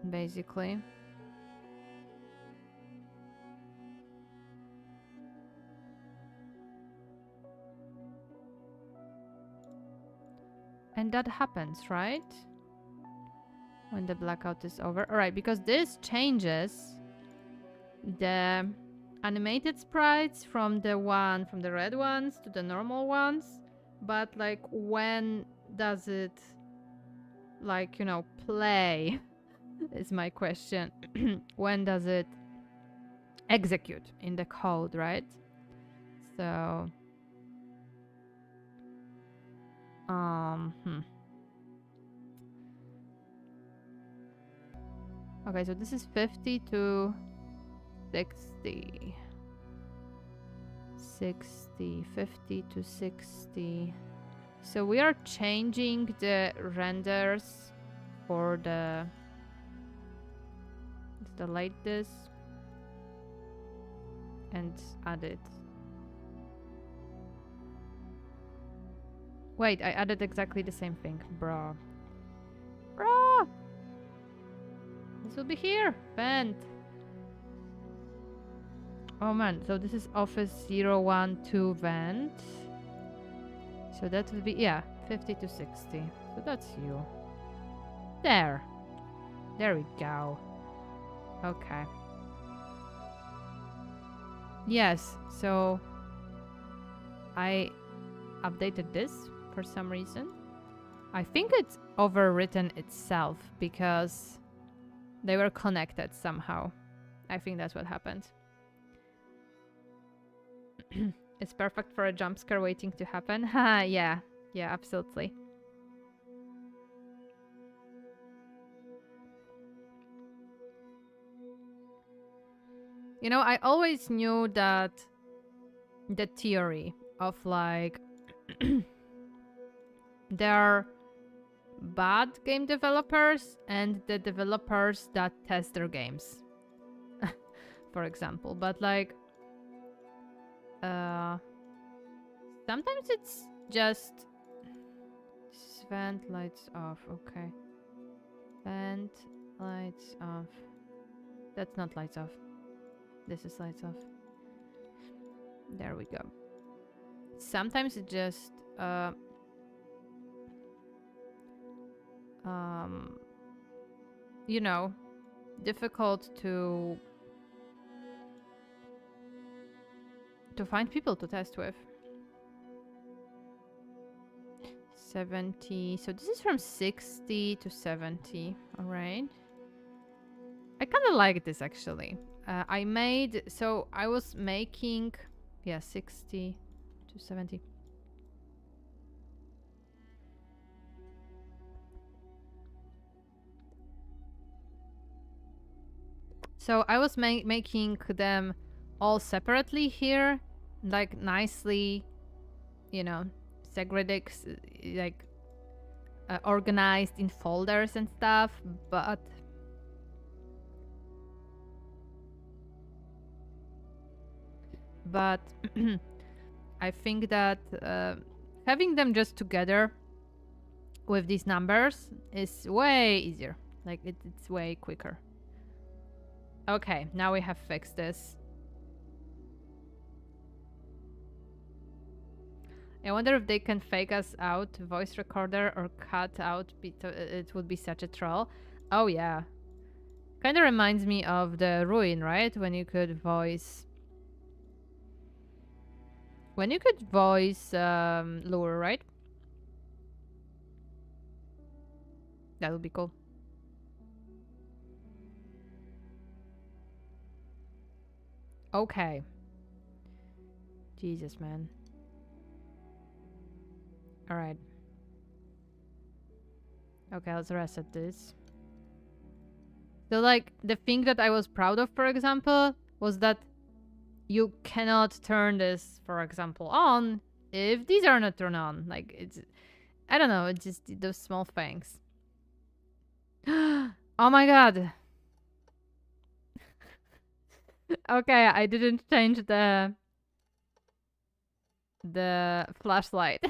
Basically. And that happens, right? When the blackout is over. Alright, because this changes the animated sprites from the red ones to the normal ones. But like, when does it, like, you know, play? Is my question. When does it execute in the code, right? So... Okay, so this is 50 to 60. 60, 50 to 60. So we are changing the renders for the... Let's delete this and add it. Wait, I added exactly the same thing. Bro. Bro! This will be here. Vent. Oh man, so this is office 012 vent. So that would be, yeah, 50 to 60. So that's you. There. There we go. Okay. Yes, so I updated this for some reason. I think it's overwritten itself because they were connected somehow. I think that's what happened. It's perfect for a jump scare waiting to happen. Haha, yeah. Yeah, absolutely. You know, I always knew that the theory of like there are bad game developers and the developers that test their games. For example, but like sometimes it's just vent lights off. Okay, vent lights off. That's not lights off. This is lights off. There we go. Sometimes it just you know, difficult to find people to test with. 70. So this is from 60 to 70. All right. I kind of like this actually. I was making, yeah, 60 to 70. So I was making them all separately here, like nicely, you know, segregated, like organized in folders and stuff, but I think that having them just together with these numbers is way easier. Like it's way quicker. Okay, now we have fixed this. I wonder if they can fake us out voice recorder or cut out. It would be such a troll. Oh yeah. Kind of reminds me of the Ruin, right? When you could voice Lure, right? That would be cool. Okay. Jesus, man. Alright. Okay, let's reset this. So, like, the thing that I was proud of, for example, was that you cannot turn this, for example, on if these are not turned on. Like, it's... I don't know, it's just those small things. Oh my god! Okay, I didn't change the flashlight.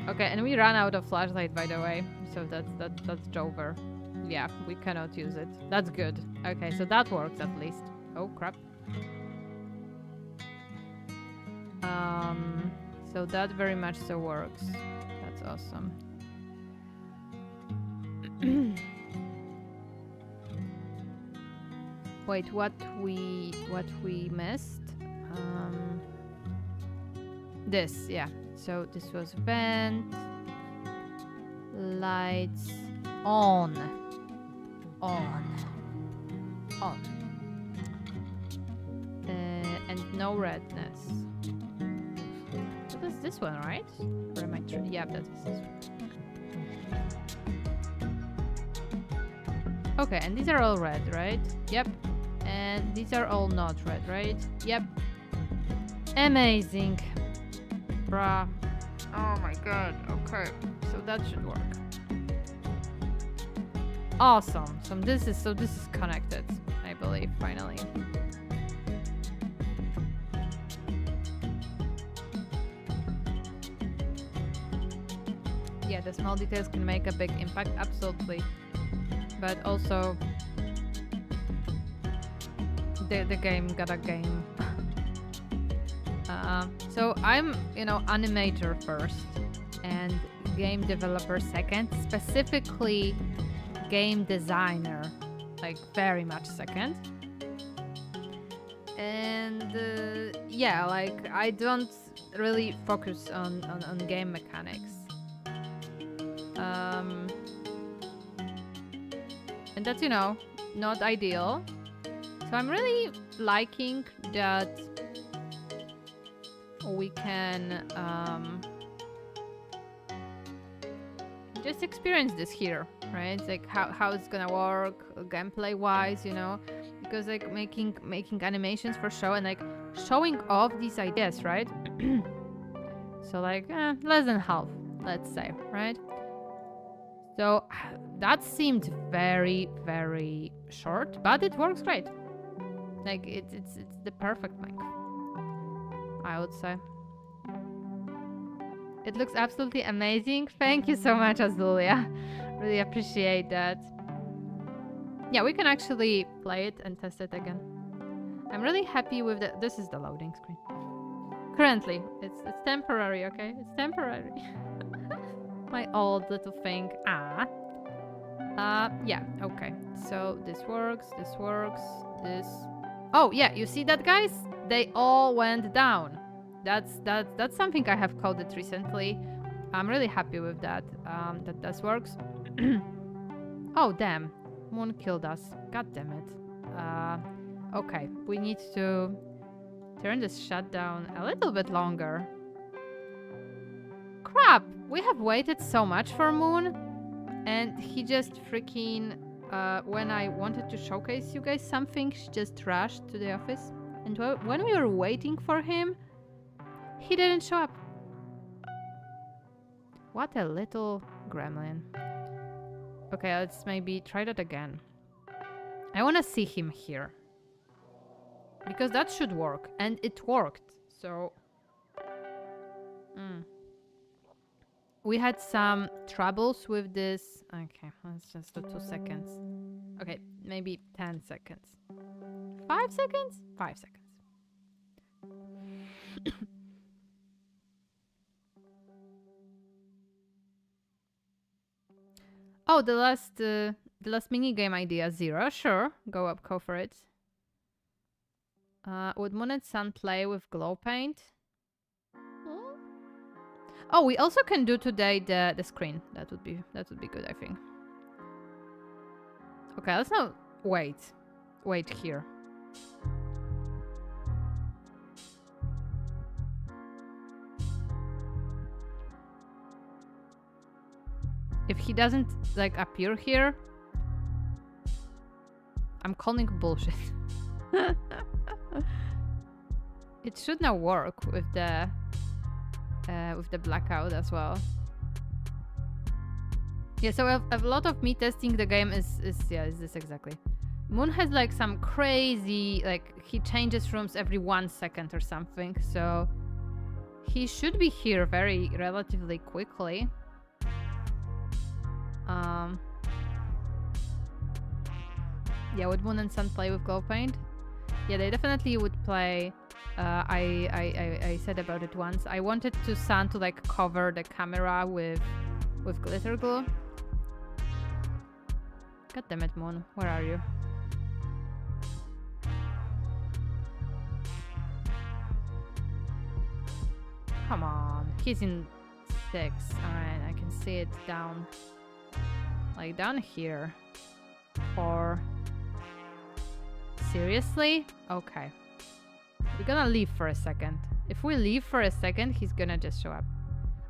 Okay, and we ran out of flashlight, by the way, so that's Jover. Yeah, we cannot use it. That's good. Okay, so that works at least. Oh crap. So that very much so works. That's awesome. Wait, what we missed? This, yeah. So this was vent, lights on. And no redness. So that's this one, right? Or am I yeah, that is this one. Okay, and these are all red, right? Yep. And these are all not red, right? Yep. Amazing. Bruh. Oh my god. Okay. So that should work. Awesome. So this is connected, I believe, finally. yeah, the small details can make a big impact, absolutely. But also, the game got a game. So I'm, you know, animator first and game developer second, specifically game designer, like very much second. And yeah, like I don't really focus on game mechanics. And that's, you know, not ideal. So I'm really liking that we can just experience this here, right? It's like how it's gonna work gameplay wise, you know, because like making animations for show and like showing off these ideas, right? So like less than half, let's say, right? So that seemed very, very short, but it works great. Like it's the perfect length, I would say. It looks absolutely amazing. Thank you so much, Azulia. Really appreciate that. Yeah, we can actually play it and test it again. I'm really happy with the... This is the loading screen. Currently, it's temporary, okay? It's temporary. My old little thing. Yeah, okay. So this works, this. Oh, yeah, you see that, guys? They all went down. That's something I have coded recently. I'm really happy with that. That works. Oh, damn. Moon killed us. God damn it. Okay, we need to turn this shutdown a little bit longer. Crap! We have waited so much for Moon, and he just freaking... when I wanted to showcase you guys something, she just rushed to the office. And when we were waiting for him, he didn't show up. What a little gremlin. Okay, let's maybe try that again. I want to see him here. Because that should work. And it worked. So... We had some troubles with this. Okay, let's just do 2 seconds. Okay, maybe 10 seconds. 5 seconds? 5 seconds. Oh, the last mini game idea, 0. Sure, go for it. Would Moon and Sun play with glow paint? Oh, we also can do today the screen. That would be good, I think. Okay, let's now wait here. If he doesn't like appear here, I'm calling bullshit. It should now work with the blackout as well. Yeah, so a lot of me testing the game is this exactly. Moon has like some crazy, like he changes rooms every 1 second or something, so he should be here relatively quickly. Yeah, would Moon and Sun play with glow paint? Yeah, they definitely would play. I said about it once. I wanted Sun to like cover the camera with glitter glue. God damn it, Moon, where are you? Come on, he's in 6. Alright, I can see it down, like down here. Or seriously? Okay. We're gonna leave for a second. If we leave for a second, he's gonna just show up.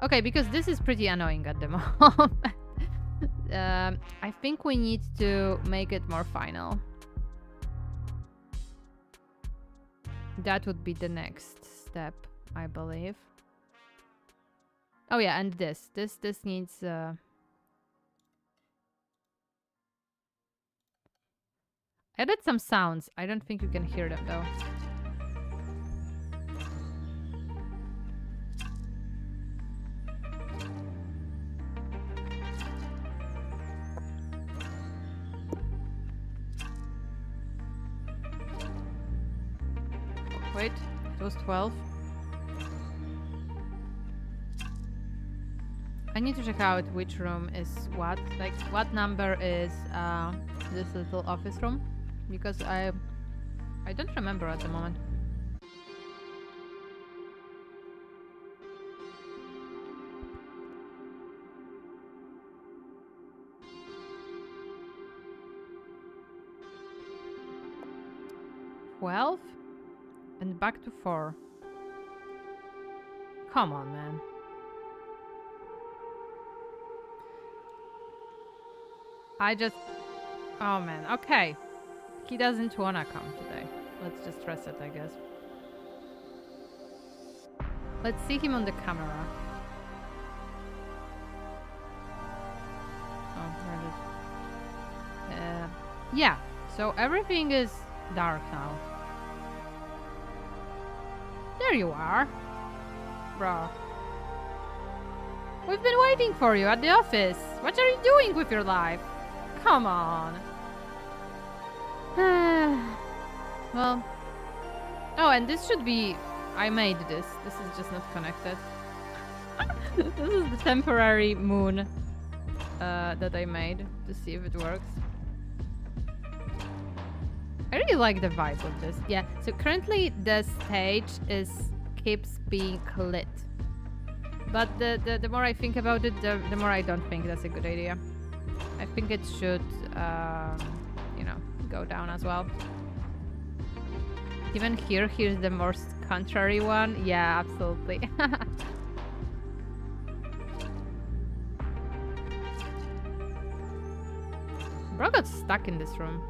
Okay, because this is pretty annoying at the moment. I think we need to make it more final. That would be the next step, I believe. Oh yeah, and this needs... I added some sounds. I don't think you can hear them though. Wait, it was 12. I need to check out which room is what. Like, what number is this little office room? Because I don't remember at the moment. "12 and back to 4. Come on, man. Oh man, okay. He doesn't wanna come today. Let's just stress it, I guess. Let's see him on the camera. Oh, there it is. Yeah, so everything is dark now. There you are. Bro. We've been waiting for you at the office. What are you doing with your life? Come on. Well. Oh, and this should be... I made this. This is just not connected. This is the temporary moon that I made to see if it works. I really like the vibe of this. Yeah, so currently the stage keeps being lit. But the more I think about it, the more I don't think that's a good idea. I think it should, you know, go down as well. Even here's the most contrary one. Yeah, absolutely. Bro got stuck in this room.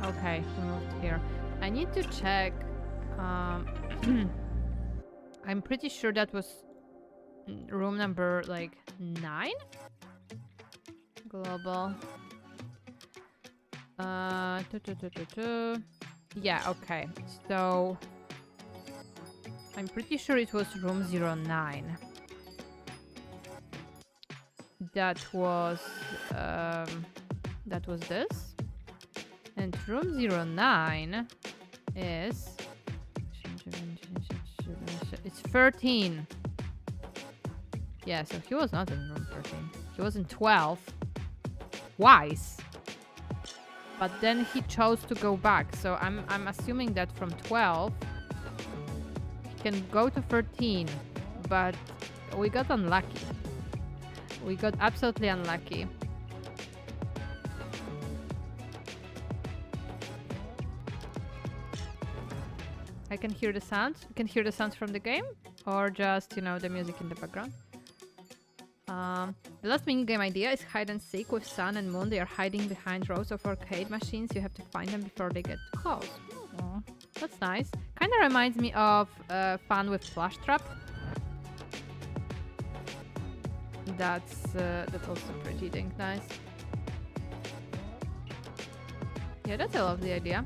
Okay, he moved here. I need to check. I'm pretty sure that was room number like 9. Global. Yeah, okay. So I'm pretty sure it was room 09. That was this. And room 09 is... It's 13. Yeah, so he was not in room 13. He was in 12. Twice. But then he chose to go back. So I'm assuming that from 12 he can go to 13. But we got unlucky. We got absolutely unlucky. I can hear the sounds. You can hear the sounds from the game, or just, you know, the music in the background. The last minigame idea is hide and seek with Sun and Moon. They are hiding behind rows of arcade machines. You have to find them before they get close. Aww, that's nice. Kind of reminds me of Fun with Flash Trap. That's also pretty dang nice. Yeah, that's a lovely idea.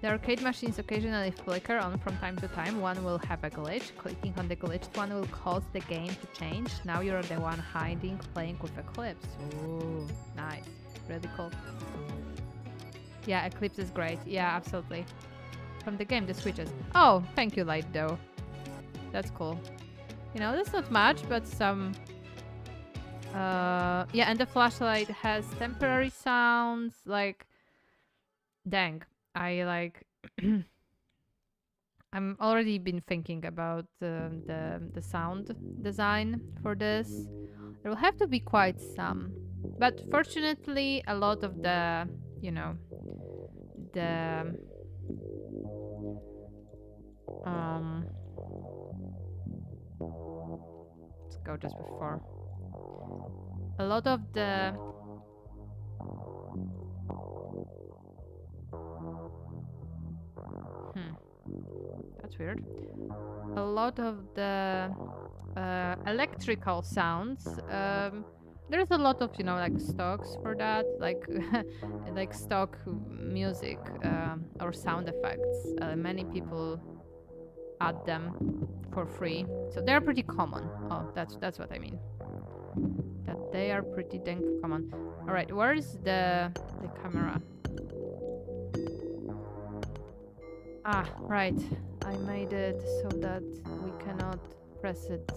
The arcade machines occasionally flicker on from time to time. One will have a glitch. Clicking on the glitched one will cause the game to change. Now you're the one hiding, playing with Eclipse. Ooh, nice. Really cool. Yeah, Eclipse is great. Yeah, absolutely. From the game, the switches. Oh, thank you, Light, though. That's cool. You know, that's not much, but some... yeah, and the flashlight has temporary sounds, like... Dang. I like I'm already been thinking about the sound design for this. There will have to be quite some, but fortunately a lot of the, you know, the let's go just before. A lot of the that's weird. A lot of the electrical sounds. There's a lot of, you know, like stocks for that, like like stock music or sound effects. Many people add them for free, so they're pretty common. Oh, that's what I mean. That they are pretty dang common. All right, where's the camera? Ah, right. I made it so that we cannot press it.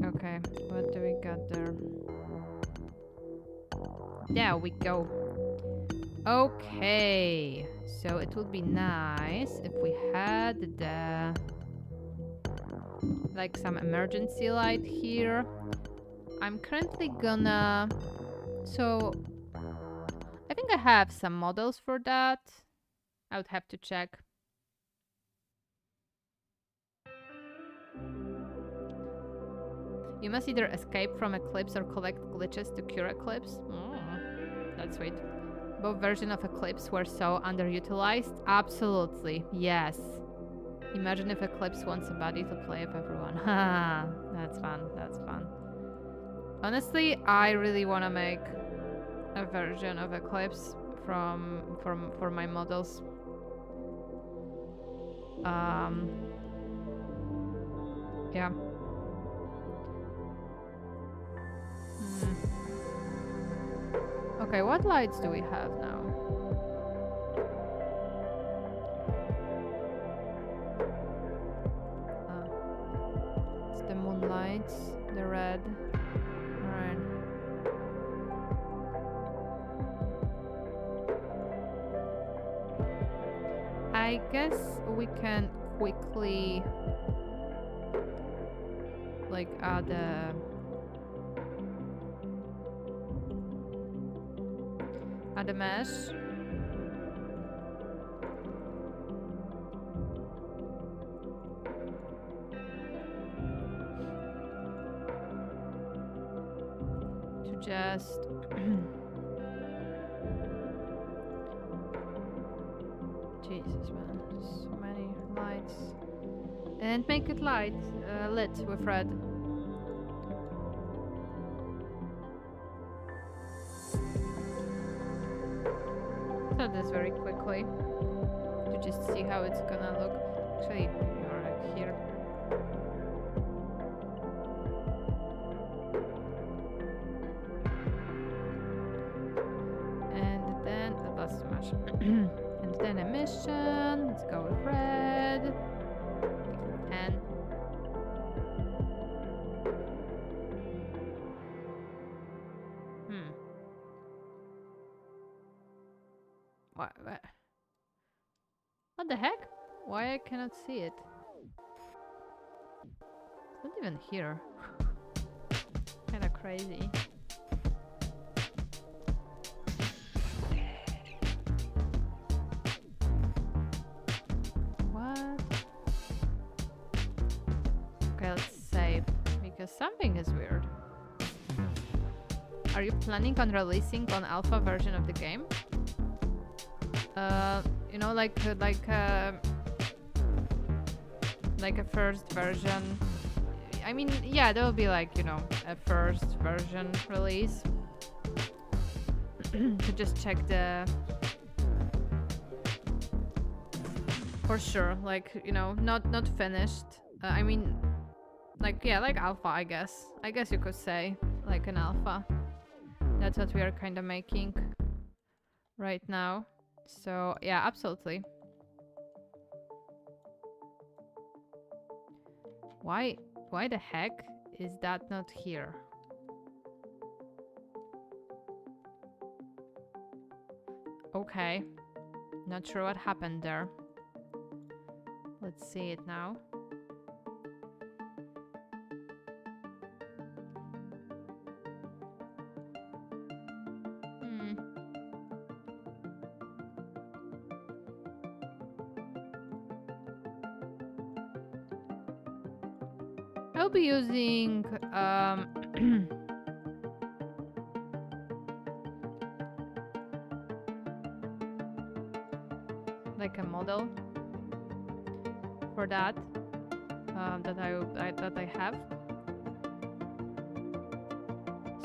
Okay, what do we got there? There we go. Okay, so it would be nice if we had the like some emergency light here. I'm currently gonna... So I think I have some models for that. I would have to check. You must either escape from Eclipse or collect glitches to cure Eclipse. Oh, that's sweet. Both versions of Eclipse were so underutilized. Absolutely, yes. Imagine if Eclipse wants a buddy to play with everyone. Haha, that's fun, that's fun. Honestly, I really want to make a version of Eclipse for my models. Yeah. Okay, what lights do we have now? It's the moonlights, the red. Alright. I guess we can quickly like add a mesh. To just Jesus, man, so many lights. And make it lit with red. So this very quickly to just see how it's gonna look. Actually, right here. And then that's too much. And then emission. Let's go with red. And what the heck? Why I cannot see it? It's not even here. Kinda crazy. What? Okay, let's save, because something is weird. Are you planning on releasing an alpha version of the game? You know, like a first version. I mean, yeah, there will be like, you know, a first version release to just check the... For sure, like, you know, not finished. I mean, like, yeah, like alpha, I guess. I guess you could say, like an alpha. That's what we are kind of making right now. So, yeah, absolutely. Why the heck is that not here? Okay. Not sure what happened there. Let's see it now. I'll be using like a model. for that that I have.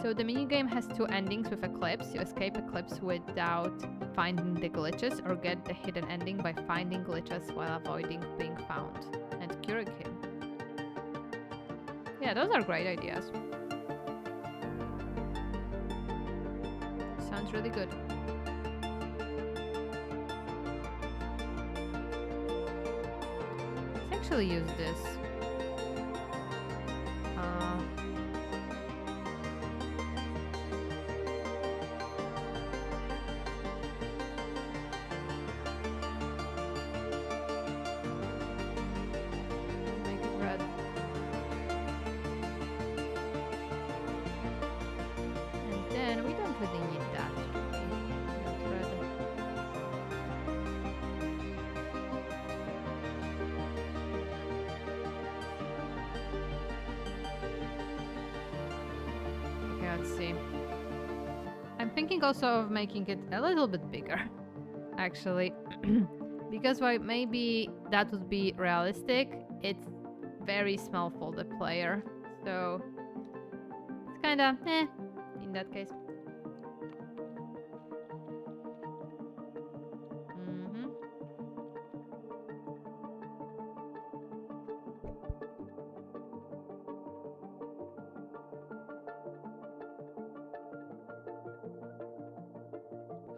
So the minigame has 2 endings with Eclipse. You escape Eclipse without finding the glitches, or get the hidden ending by finding glitches while avoiding being found and curing him. Yeah, those are great ideas. Sounds really good. Let's actually use this. Make it red. And then we don't really need that. Not red. Okay, let's see. I'm thinking also of making it a little bit bigger, actually. Because while maybe that would be realistic, it's very small for the player. So it's kinda in that case.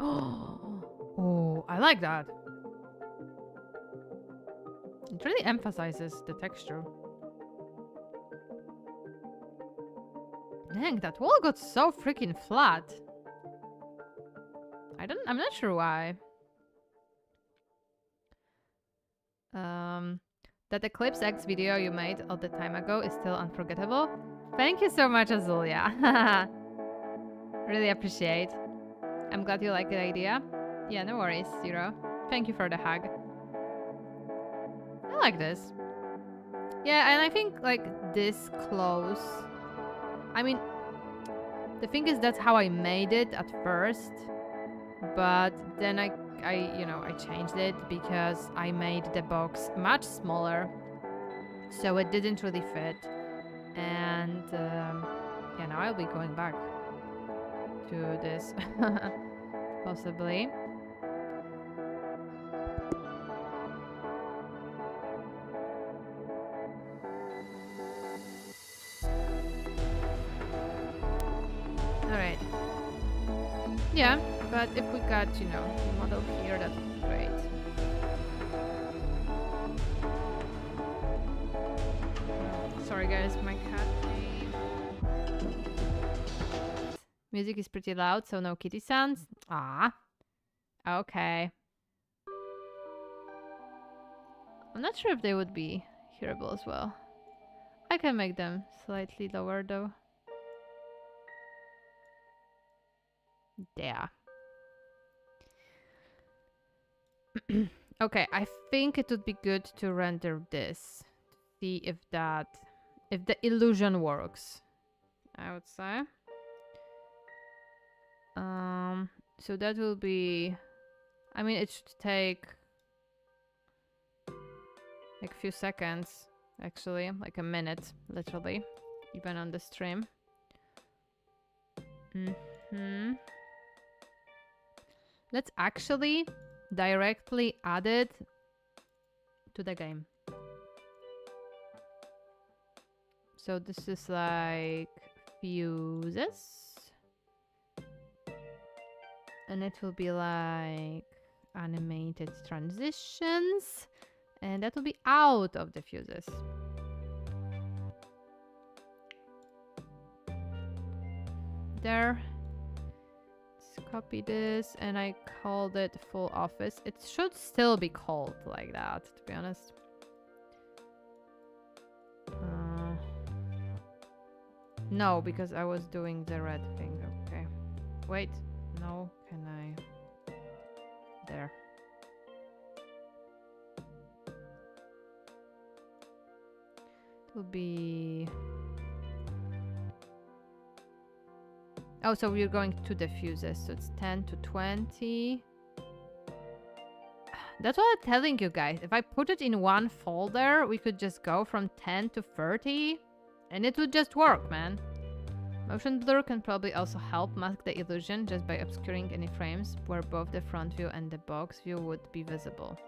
Oh, I like that. It really emphasizes the texture. Dang, that wall got so freaking flat. I'm not sure why. That Eclipse X video you made all the time ago is still unforgettable. Thank you so much, Azulia. Really appreciate. I'm glad you like the idea. Yeah, no worries, Zero. Thank you for the hug. I like this. Yeah, and I think like this close. I mean, the thing is that's how I made it at first, but then I changed it because I made the box much smaller, so it didn't really fit. And yeah, now I'll be going back to this possibly. Alright. Yeah, but if we got, the model here, that would be great. Sorry guys, my cat came. Music is pretty loud, so no kitty sounds. Ah. Okay. I'm not sure if they would be hearable as well. I can make them slightly lower though. There. Okay, I think it would be good to render this. See if the illusion works. I would say. So that will be, I mean, it should take like a few seconds, actually, like a minute, literally, even on the stream. Let's actually directly add it to the game. So this is like fuses. And it will be like animated transitions. And that will be out of the fuses. There. Let's copy this. And I called it full office. It should still be called like that, to be honest. No, because I was doing the red thing. Okay. Wait. No, can I? There. It will be... Oh, so we're going to the fuses. So it's 10 to 20. That's what I'm telling you guys. If I put it in one folder, we could just go from 10 to 30 and it would just work, man. Motion blur can probably also help mask the illusion just by obscuring any frames where both the front view and the box view would be visible.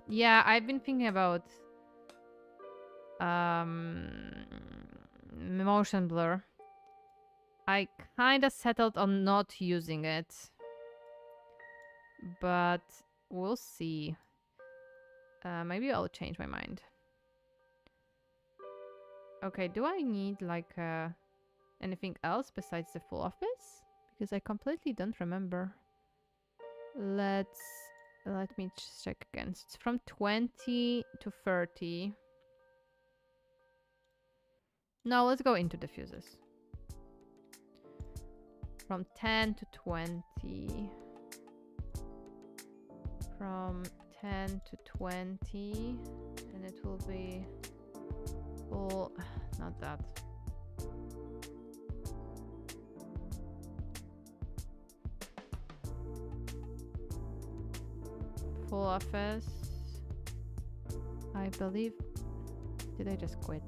Yeah, I've been thinking about motion blur. I kind of settled on not using it, but we'll see. Maybe I'll change my mind. Okay, do I need like anything else besides the full office? Because I completely don't remember. Let me check again. It's from 20 to 30. No, let's go into the fuses. From 10 to 20. From 10 to 20. And it will be full... Not that. Full office. I believe... Did I just quit?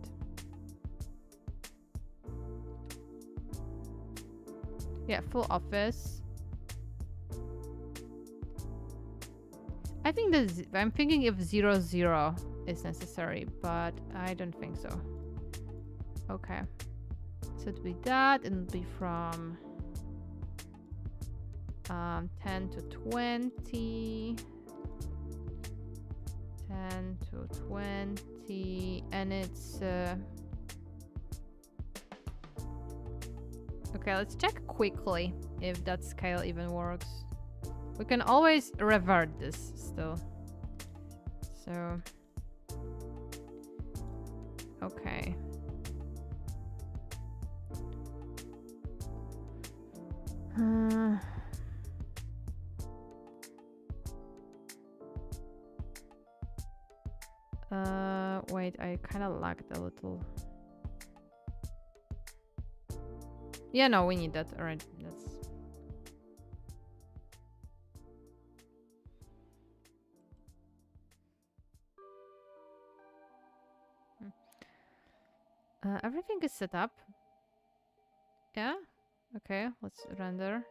Yeah, full office. I think that I'm thinking if 0, 0 is necessary, but I don't think so. Okay. So it'll be that, and it'll be from 10 to 20. 10 to 20, and it's okay, let's check quickly if that scale even works. We can always revert this still. So okay. Wait, I kind of lagged a little. Yeah, no, we need that. All right, that's... everything is set up. Yeah? Okay, let's render.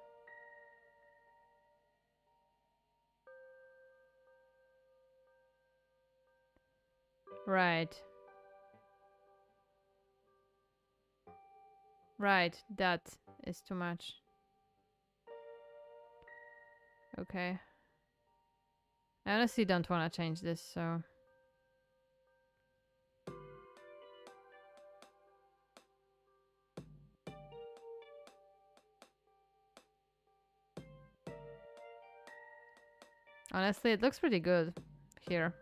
Right. Right, that is too much. Okay. I honestly don't want to change this, so... Honestly, it looks pretty good here.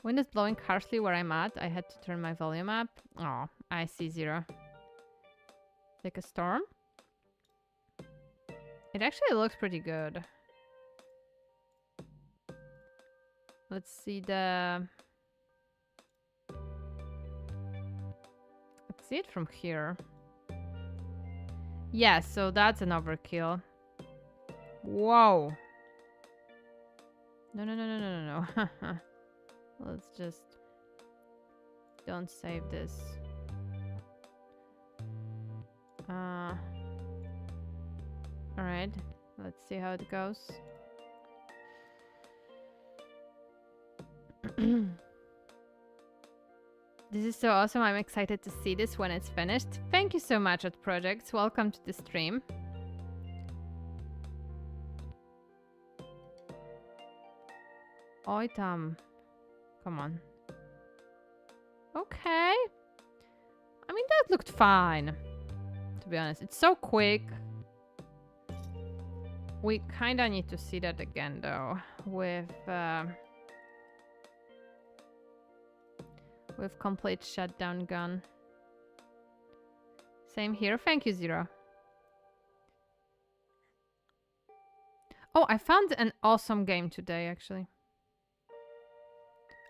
Wind is blowing harshly where I'm at. I had to turn my volume up. Oh, I see 0. Like a storm? It actually looks pretty good. Let's see the... Let's see it from here. Yeah, so that's an overkill. Whoa. No, no, no, no, no, no, no. Let's just... Don't save this. Alright, let's see how it goes. This is so awesome. I'm excited to see this when it's finished. Thank you so much, at Projects. Welcome to the stream. Oj tam. Come on. Okay. I mean, that looked fine. To be honest, it's so quick. We kind of need to see that again, though, with complete shutdown gun. Same here. Thank you, Zero. Oh, I found an awesome game today, actually.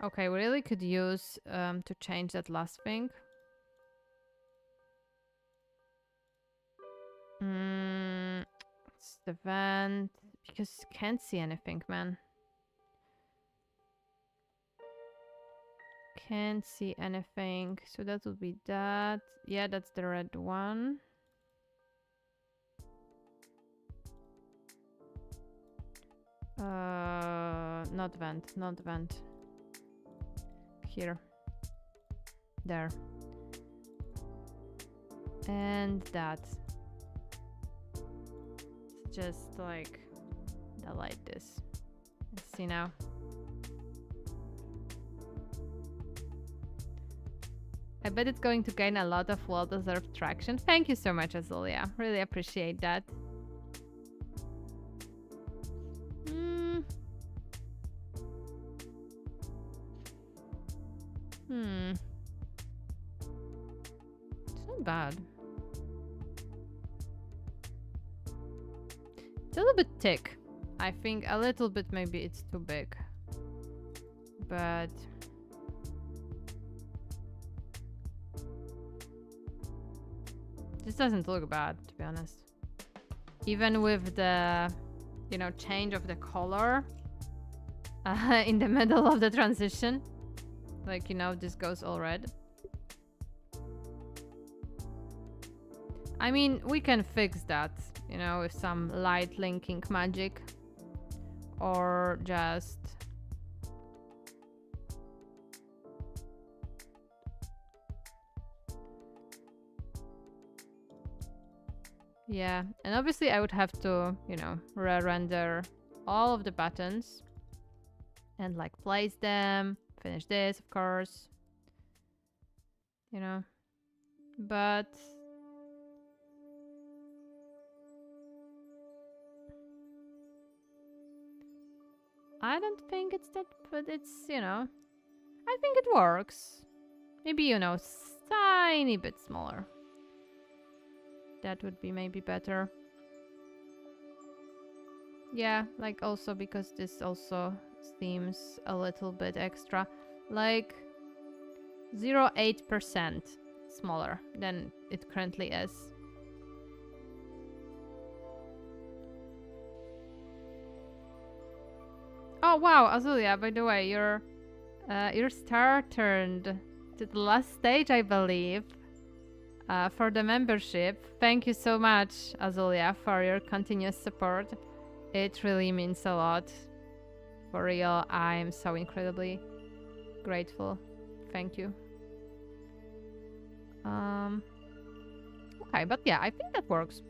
Okay, we really could use to change that last thing. the vent. Because can't see anything, man. Can't see anything. So that would be that. Yeah, that's the red one. Not vent, not vent. Here. There. And that. It's just like delete this. Let's see now. I bet it's going to gain a lot of well-deserved traction. Thank you so much, Azulia. Really appreciate that. It's not bad. It's a little bit thick. I think a little bit maybe it's too big. But this doesn't look bad, to be honest. Even with the, you know, change of the color in the middle of the transition. Like, you know, this goes all red. I mean, we can fix that, you know, with some light linking magic. Or just... yeah, and obviously I would have to, you know, re-render all of the buttons. And like place them. Finish this, of course. You know. But... I don't think it's that, but it's, you know, I think it works. Maybe, you know, tiny bit smaller. That would be maybe better. Yeah, like also because this also seems a little bit extra. Like 0.8% smaller than it currently is. Oh wow, Azulia, by the way, your star turned to the last stage, I believe, for the membership. Thank you so much, Azulia, for your continuous support. It really means a lot. For real, I'm so incredibly grateful. Thank you. Okay, but yeah, I think that works.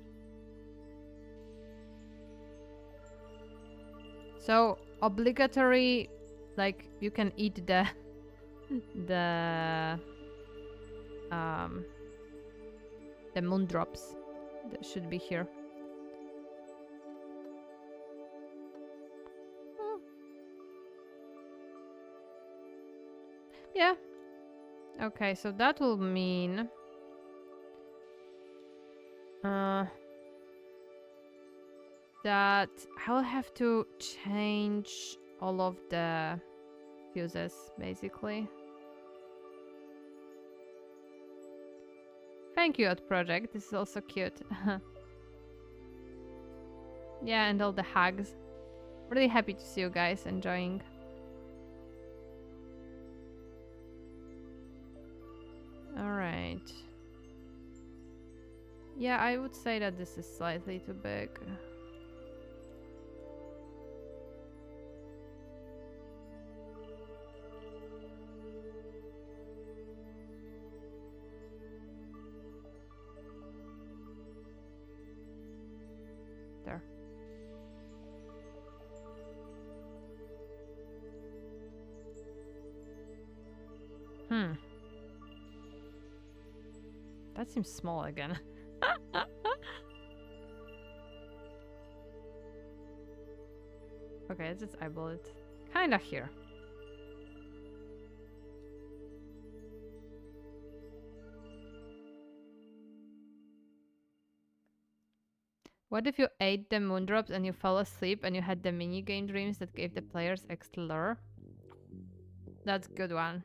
So obligatory, like you can eat the moon drops that should be here. Yeah. Okay, so that will mean that I'll have to change all of the fuses, basically. Thank you, Odd Project. This is also cute. Yeah, and all the hugs. Really happy to see you guys enjoying. Alright. Yeah, I would say that this is slightly too big. There. That seems small again. Okay, let's just eyeball it. Kinda here. What if you ate the moondrops and you fell asleep and you had the minigame dreams that gave the players extra lore? That's a good one.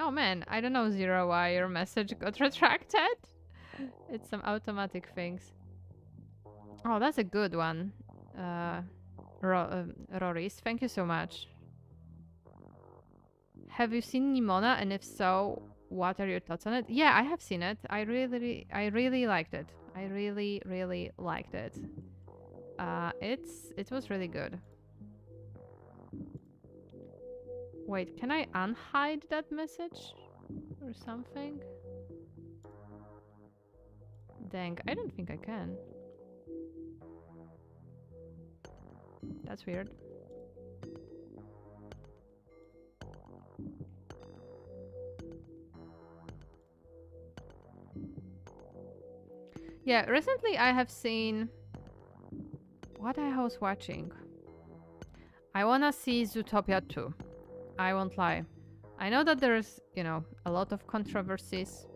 Oh man, I don't know, Zero, why your message got retracted. It's some automatic things. Oh, that's a good one. Roris, thank you so much. Have you seen Nimona? And if so, what are your thoughts on it? Yeah, I have seen it. I really liked it. I really liked it. It was really good. Wait, can I unhide that message or something? Dang, I don't think I can. That's weird. Yeah, recently I have seen... What I was watching? I wanna see Zootopia 2. I won't lie. I know that there's, you know, a lot of controversies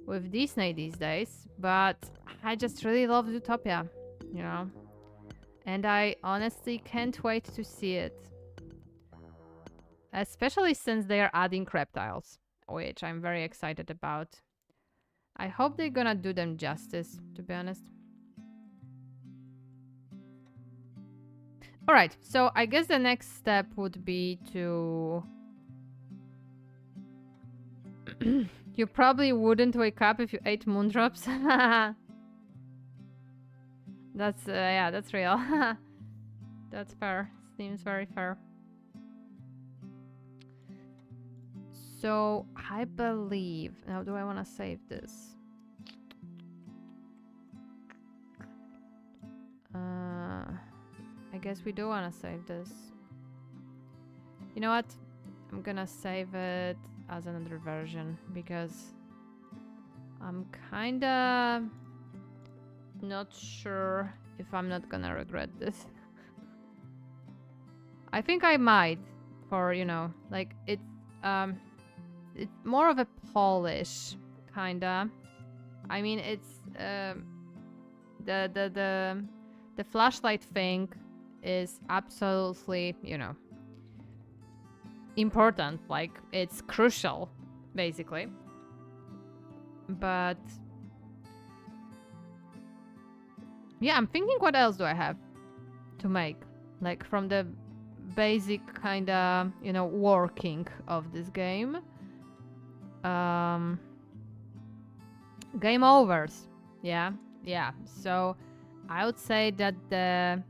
with Disney these days, but I just really love Zootopia, you know? And I honestly can't wait to see it. Especially since they are adding reptiles, which I'm very excited about. I hope they're gonna do them justice, to be honest. Alright, so I guess the next step would be to... You probably wouldn't wake up if you ate moondrops. That's, yeah, that's real. That's fair. Seems very fair. So, I believe... Now, do I want to save this? I guess we do want to save this. You know what? I'm gonna save it as another version because I'm kinda not sure if I'm not gonna regret this. I think I might, for, you know, like it's more of a polish kinda. I mean, it's the flashlight thing is absolutely, you know, important. Like, it's crucial, basically. But yeah, I'm thinking, what else do I have to make? Like, from the basic kind of, you know, working of this game. Game overs. Yeah. So I would say that the...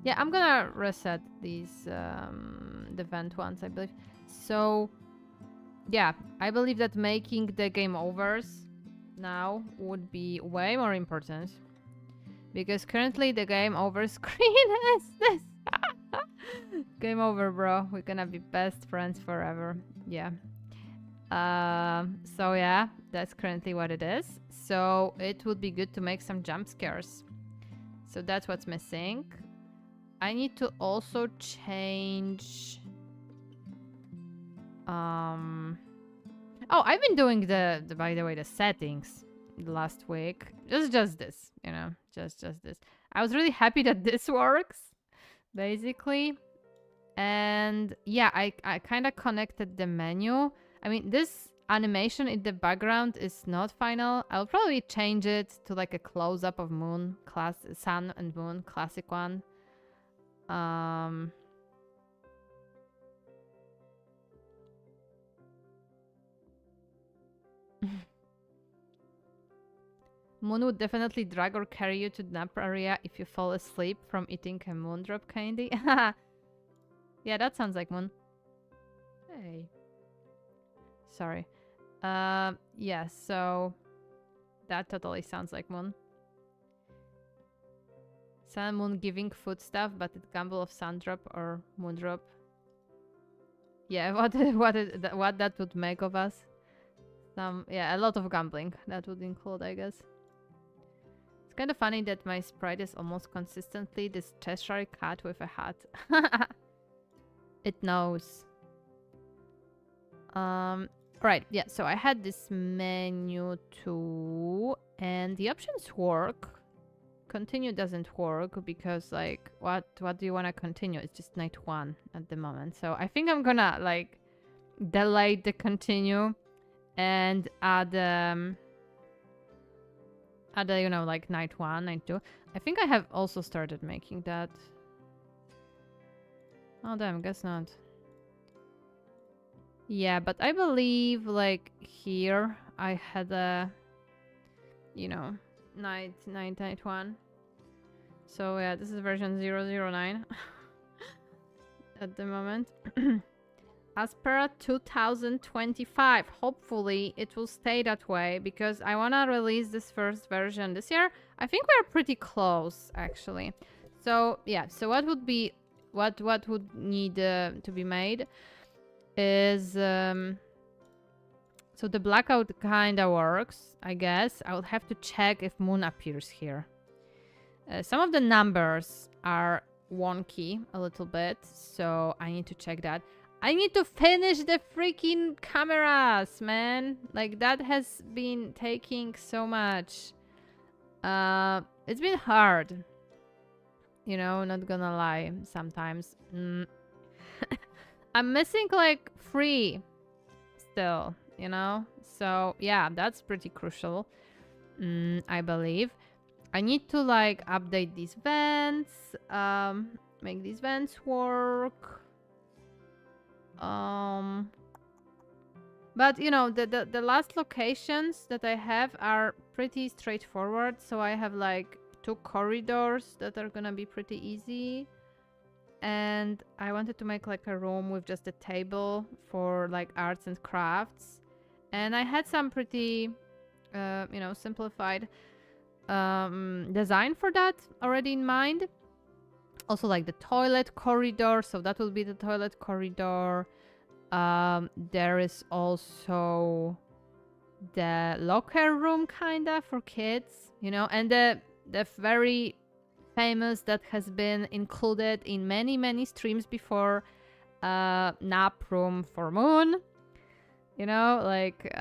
Yeah, I'm gonna reset these the vent ones, I believe. So yeah, I believe that making the game overs now would be way more important. Because currently the game over screen is this. Game over, bro. We're gonna be best friends forever. Yeah. So yeah, that's currently what it is. So it would be good to make some jump scares. So that's what's missing. I need to also change... Oh, I've been doing the by the way, the settings last week. Just this, you know, just this. I was really happy that this works, basically. And yeah, I kind of connected the menu. I mean, this animation in the background is not final. I'll probably change it to like a close-up of moon, sun and moon, classic one. Moon would definitely drag or carry you to the nap area if you fall asleep from eating a moondrop candy. Yeah, that sounds like Moon. Hey. Sorry. Yeah, so that totally sounds like Moon. Sun Moon giving food stuff, but it gamble of Sundrop or Moondrop. Yeah, what that would make of us? Yeah, a lot of gambling that would include, I guess. It's kind of funny that my sprite is almost consistently this Cheshire cat with a hat. It knows. Right, yeah, so I had this menu too, and the options work. Continue doesn't work because, like, what do you want to continue? It's just night 1 at the moment. So I think I'm gonna, like, delete the continue and add you know, like night 1, night 2. I think I have also started making that. Oh damn, guess not. Yeah, but I believe like here I had a, you know, night 1. So yeah, this is version 009 at the moment. Aspvera 2025. Hopefully it will stay that way because I want to release this first version this year. I think we're pretty close actually. So yeah, so what would be what would need to be made is so the blackout kind of works, I guess. I would have to check if moon appears here. Some of the numbers are wonky a little bit, so I need to check that. I need to finish the freaking cameras, man. Like, that has been taking so much. It's been hard. You know, not gonna lie, sometimes. I'm missing, like, 3 still, you know? So, yeah, that's pretty crucial, I believe. I need to, like, update these vents, make these vents work. But you know, the last locations that I have are pretty straightforward. So I have like 2 corridors that are gonna be pretty easy, and I wanted to make like a room with just a table for like arts and crafts, and I had some pretty you know, simplified design for that already in mind. Also like the toilet corridor, so that will be the toilet corridor. There is also the locker room kinda for kids, you know, and the very famous that has been included in many streams before, nap room for Moon. You know, like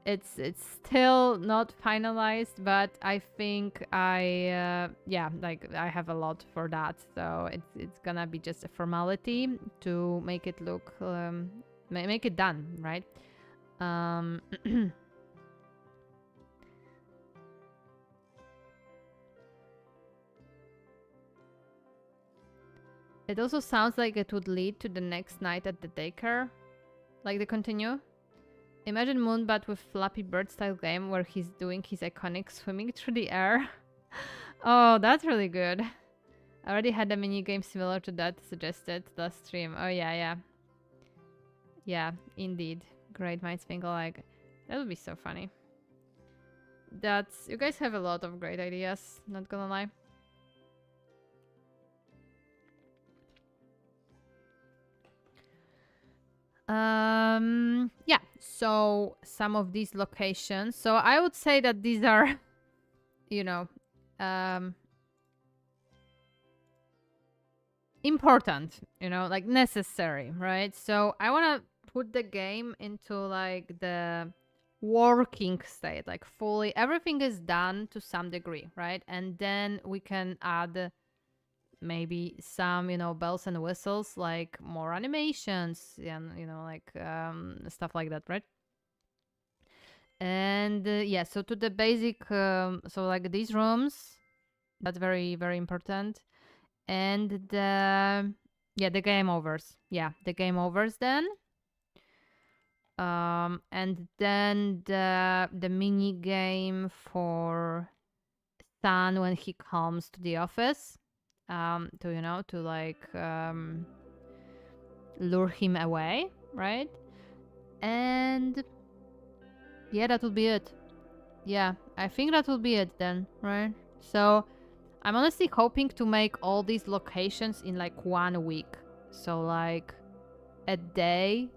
it's still not finalized, but I think yeah, like I have a lot for that, so it's gonna be just a formality to make it look make it done, right? It also sounds like it would lead to the next night at the daycare, like the continue. Imagine Moonbat with Flappy Bird style game where he's doing his iconic swimming through the air. Oh, that's really good. I already had a mini game similar to that suggested last stream. Oh yeah, yeah. Yeah, indeed. Great minds think alike. That would be so funny. You guys have a lot of great ideas, not gonna lie. Yeah, so some of these locations, so I would say that these are, you know, important, you know, like necessary, right? So I want to put the game into like the working state, like fully everything is done to some degree, right? And then we can add maybe some, you know, bells and whistles, like more animations and, you know, like stuff like that, right? And yeah, so to the basic, so like these rooms, that's very important. And the game overs, the game overs then, and then the mini game for Stan when he comes to the office, to, you know, to like lure him away, right? And yeah, that will be it. Yeah, I think that will be it then, right? So I'm honestly hoping to make all these locations in like 1 week. So like a day,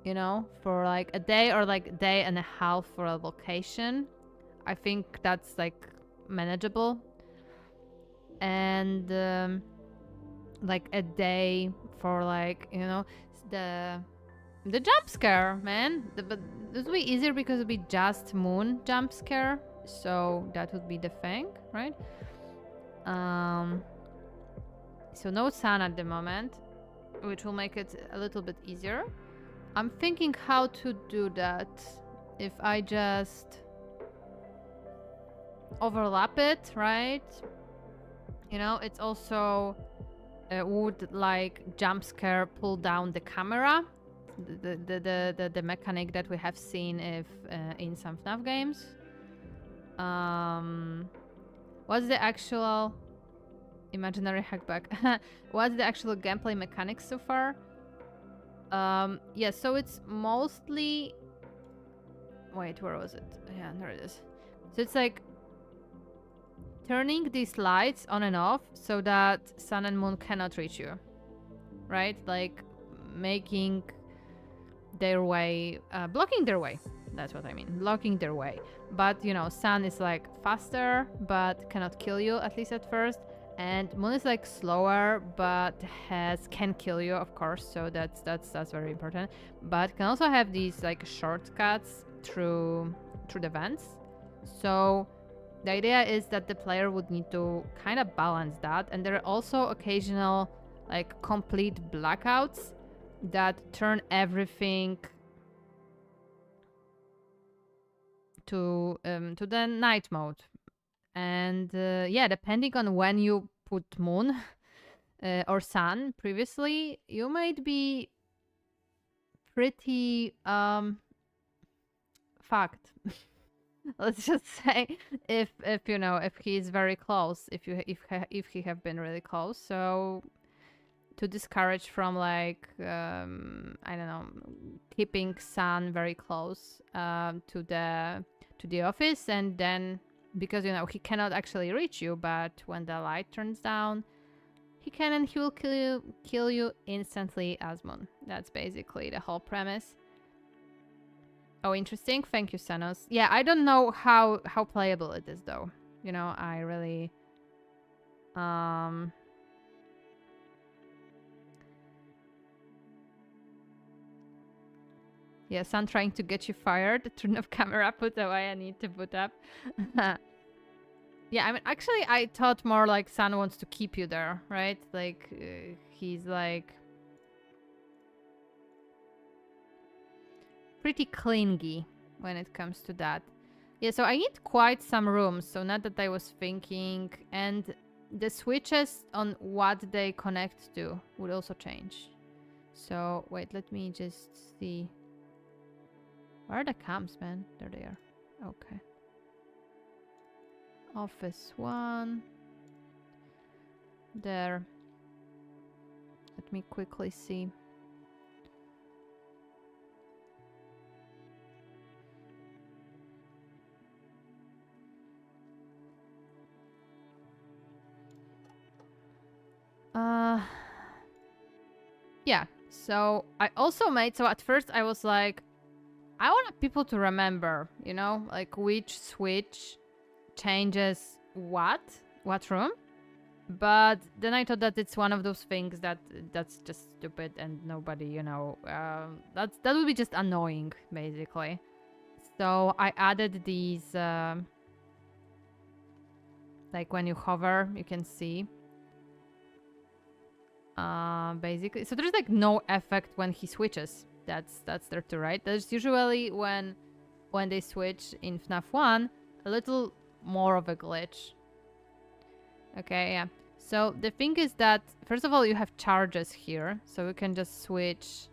you know, for like a day or like a day and a half for a location. I think that's like manageable. And like a day for like, you know, the jump scare, man. But this would be easier because it would be just Moon jump scare. So that would be the thing, right? So no sun at the moment, which will make it a little bit easier. I'm thinking how to do that. If I just overlap it, right? You know, it's also would like jump scare pull down the camera, the mechanic that we have seen if in some FNAF games. What's the actual imaginary hackback? What's the actual gameplay mechanics so far? Yeah, so it's mostly. Wait, where was it? Yeah, there it is. So it's like turning these lights on and off so that sun and moon cannot reach you, right? Like making their way, blocking their way. That's what I mean, blocking their way. But you know, sun is like faster but cannot kill you, at least at first, and moon is like slower but can kill you, of course. So that's very important. But can also have these like shortcuts through the vents. So the idea is that the player would need to kind of balance that, and there are also occasional like complete blackouts that turn everything to the night mode. And yeah, depending on when you put moon or sun previously, you might be pretty fucked. Let's just say if you know, if he's very close, if he have been really close. So to discourage from like I don't know, keeping sun very close to the office, and then because you know he cannot actually reach you, but when the light turns down, he can, and he will kill you instantly as moon. That's basically the whole premise. Oh, interesting. Thank you, Senos. Yeah, I don't know how playable it is though. You know, I really yeah, Sun trying to get you fired. Turn off camera, put away, I need to put up. Yeah, I mean, actually, I thought more like Sun wants to keep you there, right? Like, he's like pretty clingy when it comes to that. Yeah, so I need quite some rooms. So not that I was thinking, and the switches on what they connect to would also change. So wait, let me just see. Where are the cams, man? There they are. Okay. Office 1. There. Let me quickly see. Yeah, so I also made, so at first I was like, I want people to remember, you know, like which switch changes what room. But then I thought that it's one of those things that's just stupid and nobody, you know, that would be just annoying, basically. So I added these, like when you hover, you can see. Basically, so there's like no effect when he switches. That's there too, right? There's usually when they switch in FNAF 1, a little more of a glitch. Okay, yeah. So the thing is that, first of all, you have charges here, so you can just switch.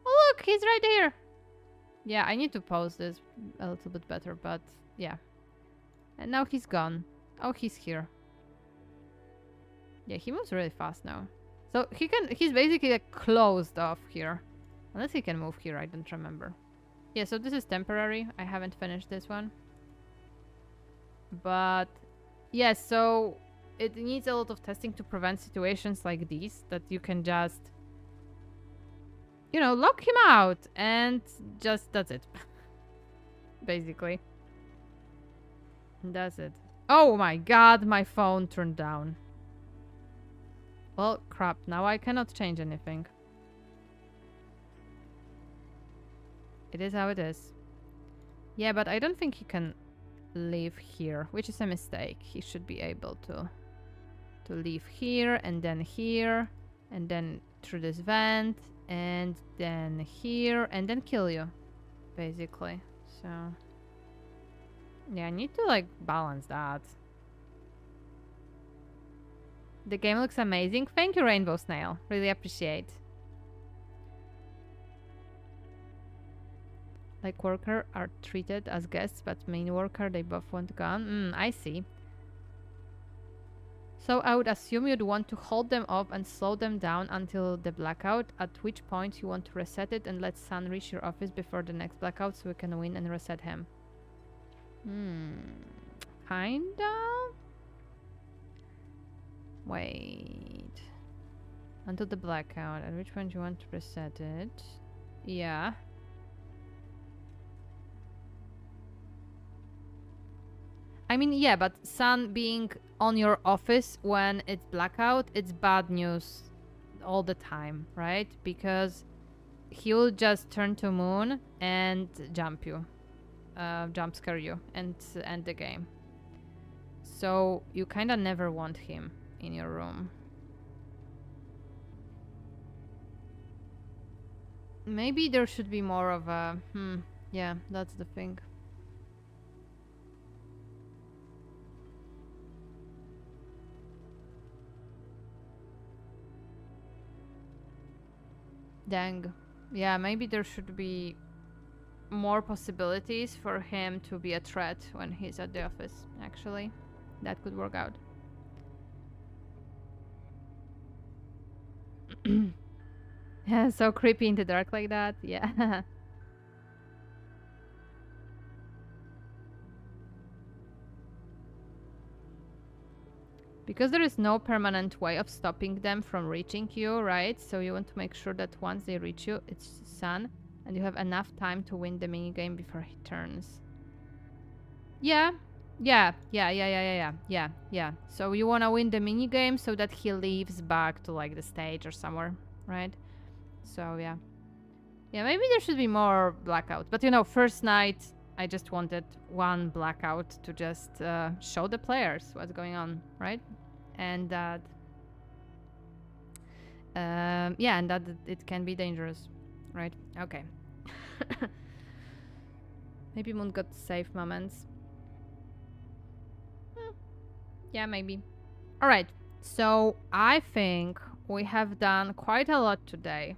Oh, look, he's right there. Yeah, I need to pause this a little bit better, but yeah. And now he's gone. Oh, he's here. Yeah, he moves really fast now. So he's basically like closed off here. Unless he can move here, I don't remember. Yeah, so this is temporary. I haven't finished this one. But yeah, so it needs a lot of testing to prevent situations like these, that you can just, you know, lock him out and just, that's it. Basically. That's it. Oh my god, my phone turned down. Well, crap, now I cannot change anything. It is how it is. Yeah, but I don't think he can leave here, which is a mistake. He should be able to leave here, and then through this vent, and then here, and then kill you, basically. So yeah, I need to like balance that. The game looks amazing. Thank you, Rainbow Snail. Really appreciate. Like worker are treated as guests, but main worker they both want gone. I see. So I would assume you'd want to hold them off and slow them down until the blackout, at which point you want to reset it and let Sun reach your office before the next blackout so we can win and reset him. Kinda? Wait. Until the blackout, at which point you want to reset it. Yeah. I mean, yeah, but Sun being on your office when it's blackout, it's bad news all the time, right? Because he'll just turn to Moon and jump you. Jump scare you and end the game. So you kinda never want him in your room. Maybe there should be more of a... yeah, that's the thing. Dang. Yeah, maybe there should be more possibilities for him to be a threat when he's at the office, actually. That could work out. Yeah, so creepy in the dark like that. Yeah. Because there is no permanent way of stopping them from reaching you, right? So you want to make sure that once they reach you, it's Sun, and you have enough time to win the minigame before he turns. Yeah. Yeah. So you want to win the minigame so that he leaves back to like the stage or somewhere, right? So yeah. Yeah, maybe there should be more blackouts. But you know, first night, I just wanted one blackout to just show the players what's going on, right? And that... yeah, and that it can be dangerous, right? Okay. Maybe Moon got safe moments. Yeah, maybe. Alright, so I think we have done quite a lot today.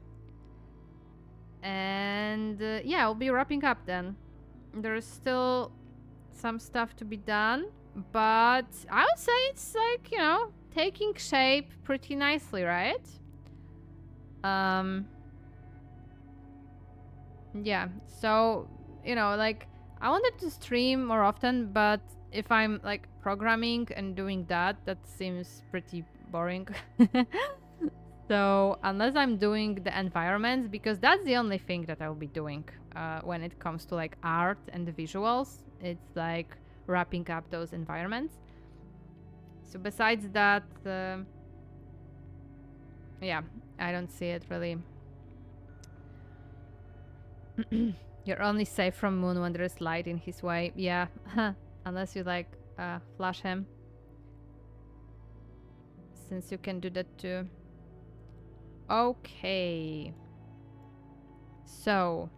And yeah, I'll be wrapping up then. There's still some stuff to be done, but I would say it's like, you know, taking shape pretty nicely, right? Yeah, so, you know, like, I wanted to stream more often, but if I'm like programming and doing that seems pretty boring. So unless I'm doing the environments, because that's the only thing that I'll be doing when it comes to like art and the visuals, it's like wrapping up those environments. So besides that, yeah, I don't see it really. You're only safe from Moon when there's light in his way. Yeah, unless you like flash him, since you can do that too. Okay. So,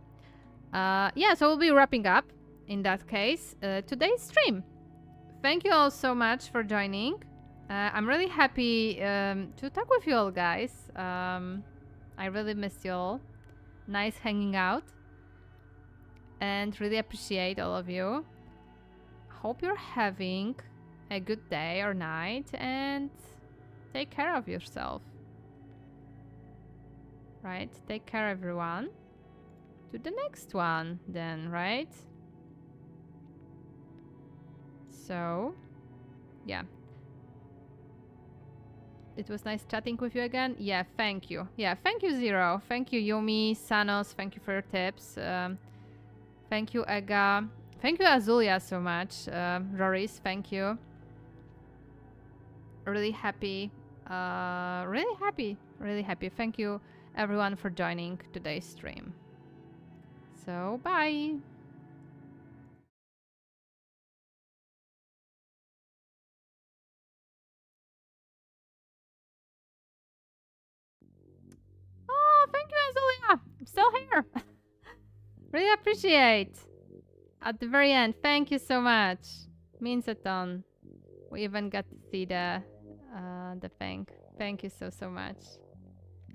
yeah, so we'll be wrapping up in that case today's stream. Thank you all so much for joining. I'm really happy to talk with you all, guys. I really miss you all. Nice hanging out. And really appreciate all of you. Hope you're having a good day or night and take care of yourself. Right? Take care, everyone. To the next one, then, right? So, yeah. It was nice chatting with you again. Yeah, thank you. Yeah, thank you, Zero. Thank you, Yumi, Sanos. Thank you for your tips. Thank you, Ega. Thank you, Azulia, so much. Roris, thank you. Really happy. Really happy. Thank you, everyone, for joining today's stream. So, bye. Oh, Oh, thank you, Azulia. I'm still here. Really appreciate. At the very end, thank you so much. Means a ton. We even got to see the thing. Thank you so much.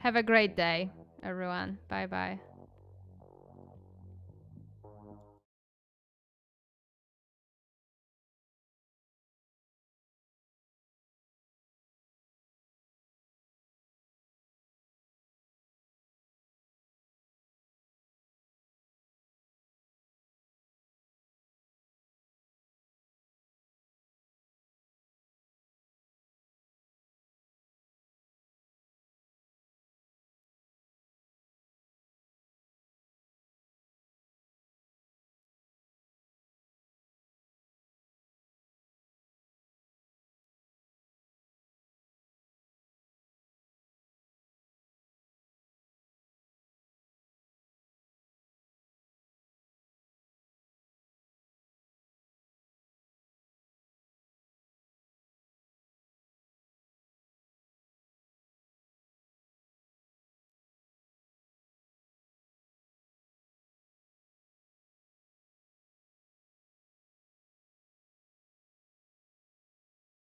Have a great day, everyone. Bye bye.